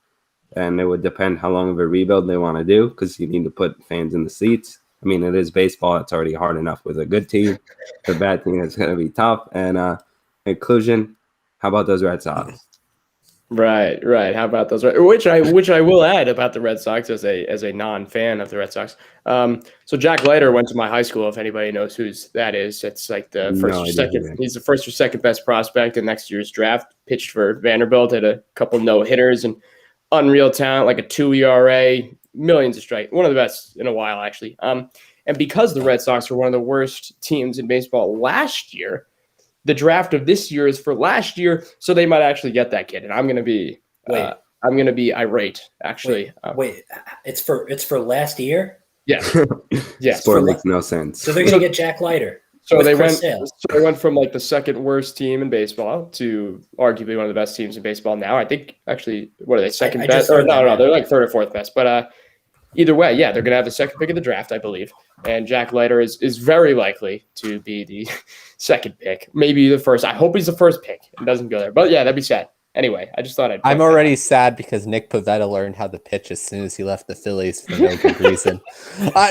And it would depend how long of a rebuild they want to do because you need to put fans in the seats. I mean, it is baseball. It's already hard enough with a good team. The bad team is going to be tough. And inclusion, how about those Red Sox? Right. How about those? Which I will add about the Red Sox as a non-fan of the Red Sox. So Jack Leiter went to my high school. If anybody knows who that is, it's like the first or second. He's the first or second best prospect in next year's draft. Pitched for Vanderbilt, had a couple no hitters and unreal talent, like a 2 ERA, millions of strikes, one of the best in a while actually. And because the Red Sox were one of the worst teams in baseball last year, the draft of this year is for last year, so they might actually get that kid. And I'm going to be irate actually. Wait, it's for last year? Yeah. Sport makes no sense. So they're going to get Jack Leiter. So they went from like the second worst team in baseball to arguably one of the best teams in baseball now. I think actually, what are they, second best? Or no, they're like third or fourth best. But either way, yeah, they're going to have the second pick of the draft, I believe. And Jack Leiter is very likely to be the second pick, maybe the first. I hope he's the first pick and doesn't go there. But yeah, that'd be sad. Anyway, I just thought I'm already sad because Nick Pivetta learned how to pitch as soon as he left the Phillies for no good reason.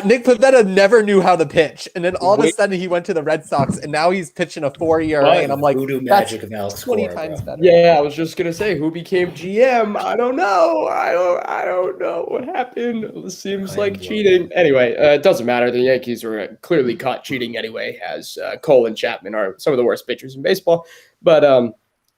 Nick Pivetta never knew how to pitch, and then all of a sudden he went to the Red Sox, and now he's pitching a 4 ERA, and I'm like, magic of Alex 20 Cora, times better. Yeah, I was just gonna say who became GM. I don't know. I don't know what happened. It seems like cheating. Anyway, it doesn't matter. The Yankees were clearly caught cheating anyway, as Cole and Chapman are some of the worst pitchers in baseball. But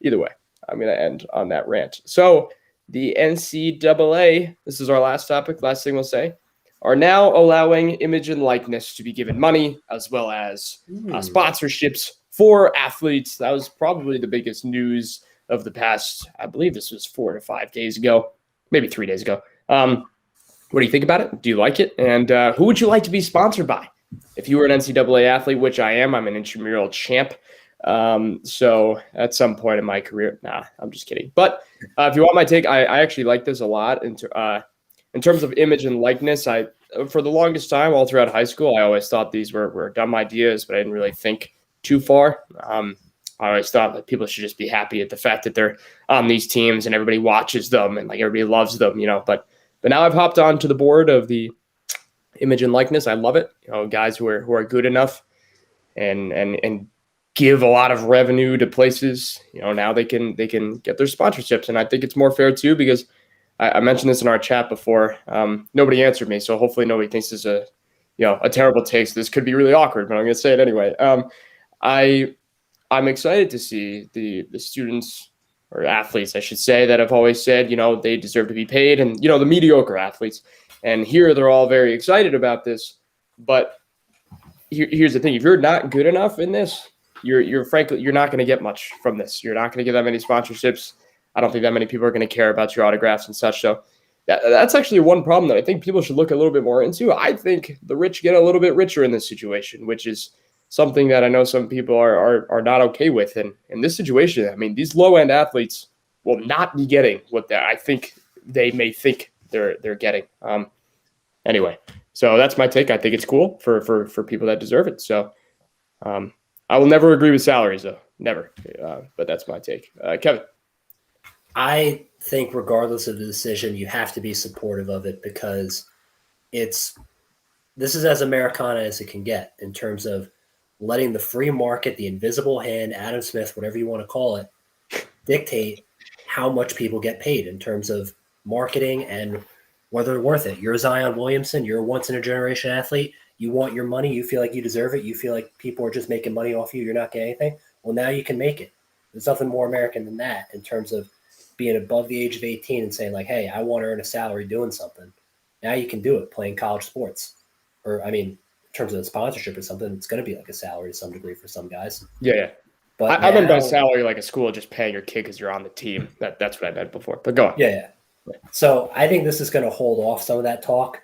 either way, I'm going to end on that rant. So the NCAA, this is our last topic, last thing we'll say, are now allowing image and likeness to be given money as well as sponsorships for athletes. That was probably the biggest news of the past, I believe this was 4 to 5 days ago, maybe 3 days ago. What do you think about it? Do you like it? And who would you like to be sponsored by? If you were an NCAA athlete, which I am, I'm an intramural champ. So at some point in my career, I'm just kidding. But if you want my take, I actually like this a lot. In terms of image and likeness, for the longest time, all throughout high school, I always thought these were dumb ideas, but I didn't really think too far. I always thought that people should just be happy at the fact that they're on these teams and everybody watches them and like everybody loves them, But now I've hopped onto the board of the image and likeness. I love it. Guys who are good enough and give a lot of revenue to places. Now they can get their sponsorships, and I think it's more fair too because I mentioned this in our chat before. Nobody answered me, so hopefully nobody thinks this is a terrible take. So this could be really awkward, but I'm going to say it anyway. I'm excited to see the students or athletes, I should say, that have always said, they deserve to be paid, and, the mediocre athletes. And here they're all very excited about this. But here's the thing. If you're not good enough in this, you're frankly, you're not going to get much from this. You're not going to get that many sponsorships. I don't think that many people are going to care about your autographs and such. So that's actually one problem that I think people should look a little bit more into. I think the rich get a little bit richer in this situation, which is something that I know some people are not okay with. And in this situation, I mean, these low-end athletes will not be getting what I think they may think they're getting. Anyway, so that's my take. I think it's cool for people that deserve it. So I will never agree with salaries, though. Never. But that's my take. Kevin. I think regardless of the decision, you have to be supportive of it because this is as Americana as it can get in terms of letting the free market, the invisible hand, Adam Smith, whatever you want to call it, dictate how much people get paid in terms of marketing and whether they're worth it. You're Zion Williamson. You're a once-in-a-generation athlete. You want your money. You feel like you deserve it. You feel like people are just making money off you. You're not getting anything. Well, now you can make it. There's nothing more American than that in terms of being above the age of 18 and saying, like, hey, I want to earn a salary doing something. Now you can do it playing college sports. Or, I mean, in terms of the sponsorship or something, it's going to be like a salary to some degree for some guys. Yeah. But I meant by salary like a school just paying your kid because you're on the team. That's what I meant before. But go on. Yeah. So I think this is going to hold off some of that talk.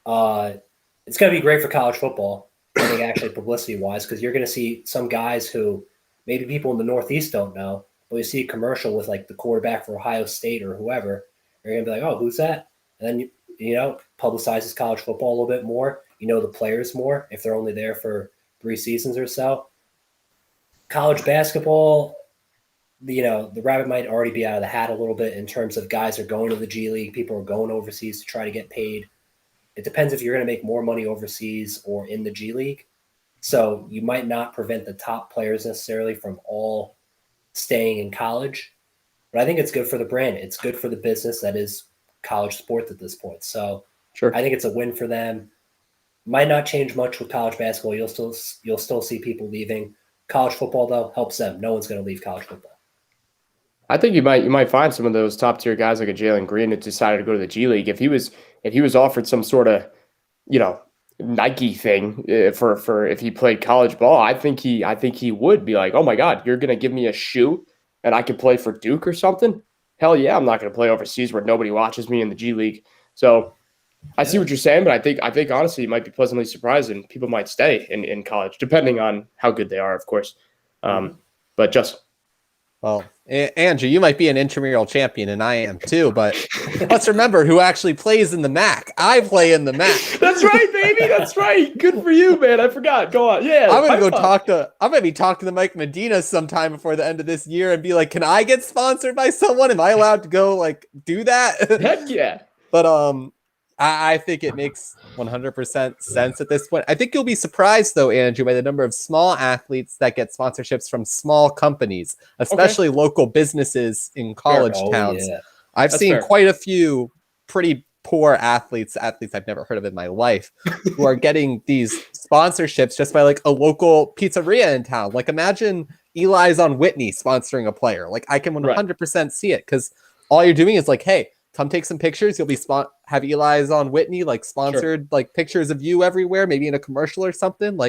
It's going to be great for college football, I think, actually publicity-wise, because you're going to see some guys who maybe people in the Northeast don't know, but you see a commercial with like the quarterback for Ohio State or whoever, you're going to be like, oh, who's that? And then, publicizes college football a little bit more. The players more if they're only there for 3 seasons or so. College basketball, the rabbit might already be out of the hat a little bit in terms of guys are going to the G League. People are going overseas to try to get paid. It depends if you're going to make more money overseas or in the G League. So you might not prevent the top players necessarily from all staying in college, but I think it's good for the brand. It's good for the business that is college sports at this point. So sure. I think it's a win for them. Might not change much with college basketball. You'll still see people leaving. College football, though, helps them. No one's going to leave college football. I think you might find some of those top tier guys like a Jalen Green that decided to go to the G League. If he was offered some sort of, Nike thing for if he played college ball, I think he would be like, oh my God, you're gonna give me a shoe and I can play for Duke or something? Hell yeah, I'm not gonna play overseas where nobody watches me in the G League. So I see what you're saying, but I think honestly you might be pleasantly surprised and people might stay in college, depending on how good they are, of course. But just well, Andrew, you might be an intramural champion, and I am too. But let's remember who actually plays in the MAC. I play in the MAC. That's right, baby. That's right. Good for you, man. I forgot. Go on. Yeah, I'm gonna be talking to Mike Medina sometime before the end of this year and be like, "Can I get sponsored by someone? Am I allowed to go do that?" Heck yeah. But I think it makes 100% sense at this point. I think you'll be surprised, though, Andrew, by the number of small athletes that get sponsorships from small companies, especially local businesses in college towns. Yeah. I've seen quite a few pretty poor athletes I've never heard of in my life, who are getting these sponsorships just by a local pizzeria in town. Imagine Eli's on Whitney sponsoring a player. I can 100% see it because all you're doing is hey, come take some pictures. You'll be have Eli's on Whitney, sponsored, pictures of you everywhere, maybe in a commercial or something.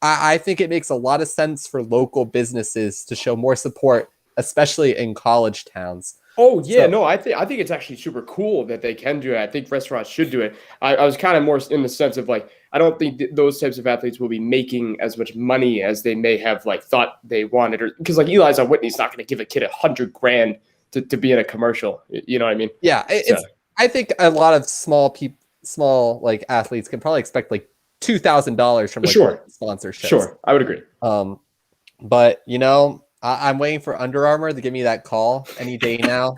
I think it makes a lot of sense for local businesses to show more support, especially in college towns. Oh yeah, no, I think it's actually super cool that they can do it. I think restaurants should do it. I was kind of more in the sense of I don't think those types of athletes will be making as much money as they may have thought they wanted, or because Eli's on Whitney's not going to give a kid $100,000 to be in a commercial. You know what I mean? Yeah, I think a lot of small athletes can probably expect $2,000 from sponsorships. Sure, I would agree. But I'm waiting for Under Armour to give me that call any day now.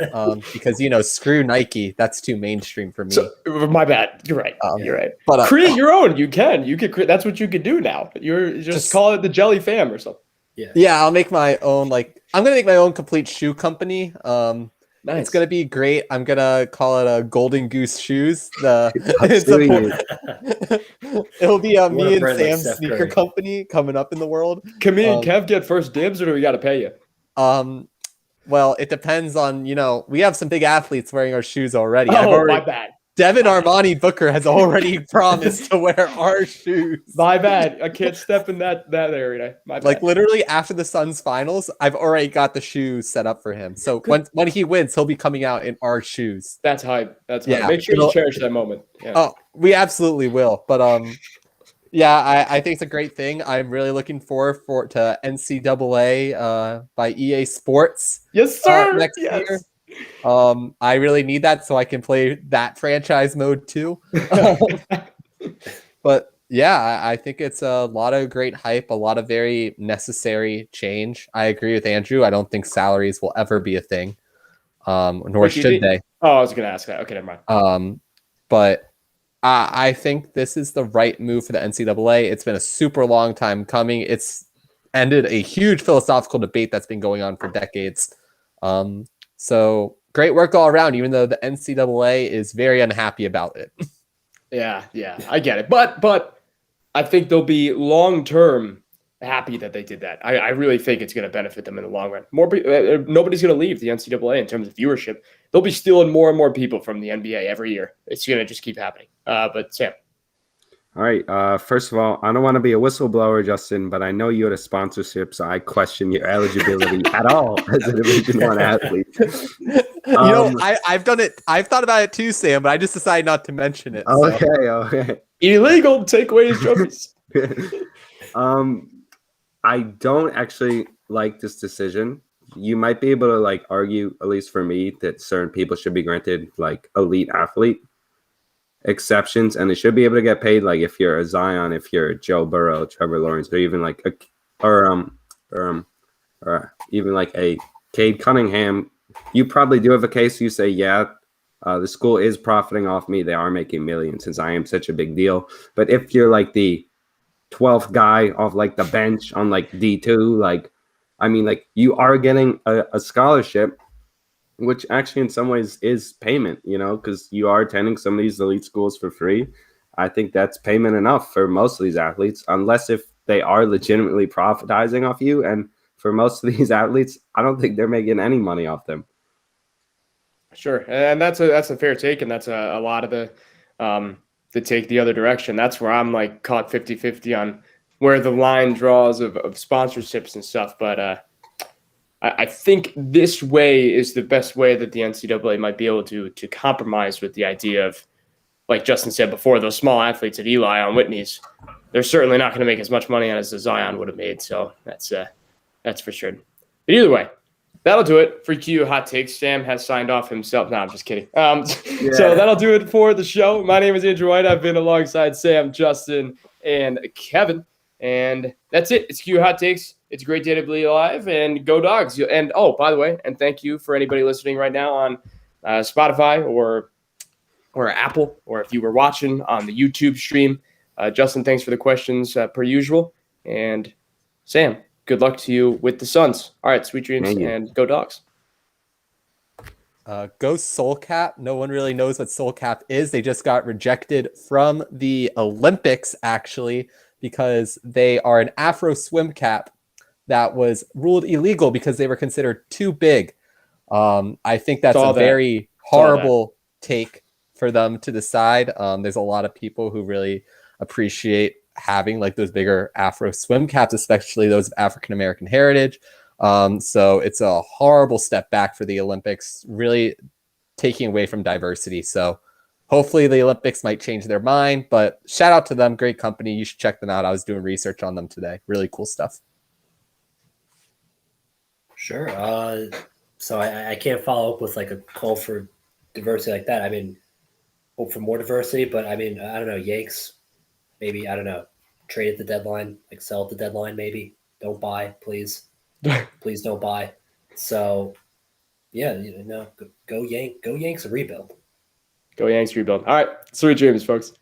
Because screw Nike, that's too mainstream for me. So, my bad. You're right. You're right. But create your own. You could create. That's what you could do now. Just call it the Jelly Fam or something. Yeah, I'll make my own. Like, I'm gonna make my own complete shoe company. Nice. It's gonna be great. I'm gonna call it a Golden Goose Shoes. I'm It's suing you. it'll be You want me a and brand like Sam's Steph sneaker Curry. company coming up in the world. Can me and Kev get first dibs, or do we got to pay you? Well, it depends on, we have some big athletes wearing our shoes already. Oh, my bad. Devin Armani Booker has already promised to wear our shoes. My bad. I can't step in that area. My bad. Like, literally after the Suns finals, I've already got the shoes set up for him. So when he wins, he'll be coming out in our shoes. That's hype. That's hype. Yeah, Make sure you cherish that moment. Yeah. Oh, we absolutely will. But yeah, I think it's a great thing. I'm really looking forward to NCAA by EA Sports. Yes, sir. Next year. I really need that so I can play that franchise mode too. But yeah, I think it's a lot of great hype, a lot of very necessary change. I agree with Andrew. I don't think salaries will ever be a thing, nor should they. Oh, I was going to ask that. Okay, never mind. But I think this is the right move for the NCAA. It's been a super long time coming. It's ended a huge philosophical debate that's been going on for decades. So great work all around, even though the NCAA is very unhappy about it. Yeah, I get it. But I think they'll be long-term happy that they did that. I really think it's going to benefit them in the long run. Nobody's going to leave the NCAA in terms of viewership. They'll be stealing more and more people from the NBA every year. It's going to just keep happening. But Sam. All right. First of all, I don't want to be a whistleblower, Justin, but I know you had a sponsorship, so I question your eligibility at all as a Division I athlete. I've done it. I've thought about it too, Sam, but I just decided not to mention it. Okay. Illegal. Take away his trophies. I don't actually like this decision. You might be able to argue, at least for me, that certain people should be granted elite athlete exceptions, and they should be able to get paid. Like if you're a Zion, if you're Joe Burrow, Trevor Lawrence, or even or even a Cade Cunningham, you probably do have a case. You say, yeah, the school is profiting off me. They are making millions since I am such a big deal. But if you're the 12th guy off the bench on D2, you are getting a scholarship, which actually in some ways is payment, because you are attending some of these elite schools for free. I think that's payment enough for most of these athletes, unless if they are legitimately profitizing off you. And for most of these athletes, I don't think they're making any money off them. Sure. And that's a fair take. And that's a lot of the take the other direction. That's where I'm caught 50-50 on where the line draws of sponsorships and stuff. But I think this way is the best way that the NCAA might be able to compromise with the idea of, like Justin said before, those small athletes at Eli on Whitney's, they're certainly not going to make as much money as Zion would have made. So that's for sure. But either way, that'll do it for Q Hot Takes. Sam has signed off himself. No, I'm just kidding. So that'll do it for the show. My name is Andrew White. I've been alongside Sam, Justin, and Kevin. And that's it. It's Q Hot Takes. It's a great day to be alive, and go Dogs. And by the way, and thank you for anybody listening right now on Spotify or Apple, or if you were watching on the YouTube stream. Justin, thanks for the questions per usual. And Sam, good luck to you with the Suns. All right, sweet dreams, and go Dogs. Go Soul Cap. No one really knows what Soul Cap is. They just got rejected from the Olympics, actually, because they are an Afro swim cap that was ruled illegal because they were considered too big. I think that's a very horrible take for them to decide. There's a lot of people who really appreciate having those bigger Afro swim caps, especially those of African-American heritage. So it's a horrible step back for the Olympics, really taking away from diversity. So hopefully the Olympics might change their mind, but shout out to them. Great company. You should check them out. I was doing research on them today. Really cool stuff. Sure. So I can't follow up with a call for diversity like that. I mean, hope for more diversity, but I mean, I don't know, Yanks, maybe, I don't know, trade at the deadline, sell at the deadline, maybe. Don't buy, please. Please don't buy. So, yeah, go Yanks rebuild. Go Yanks rebuild. All right, sweet dreams, folks.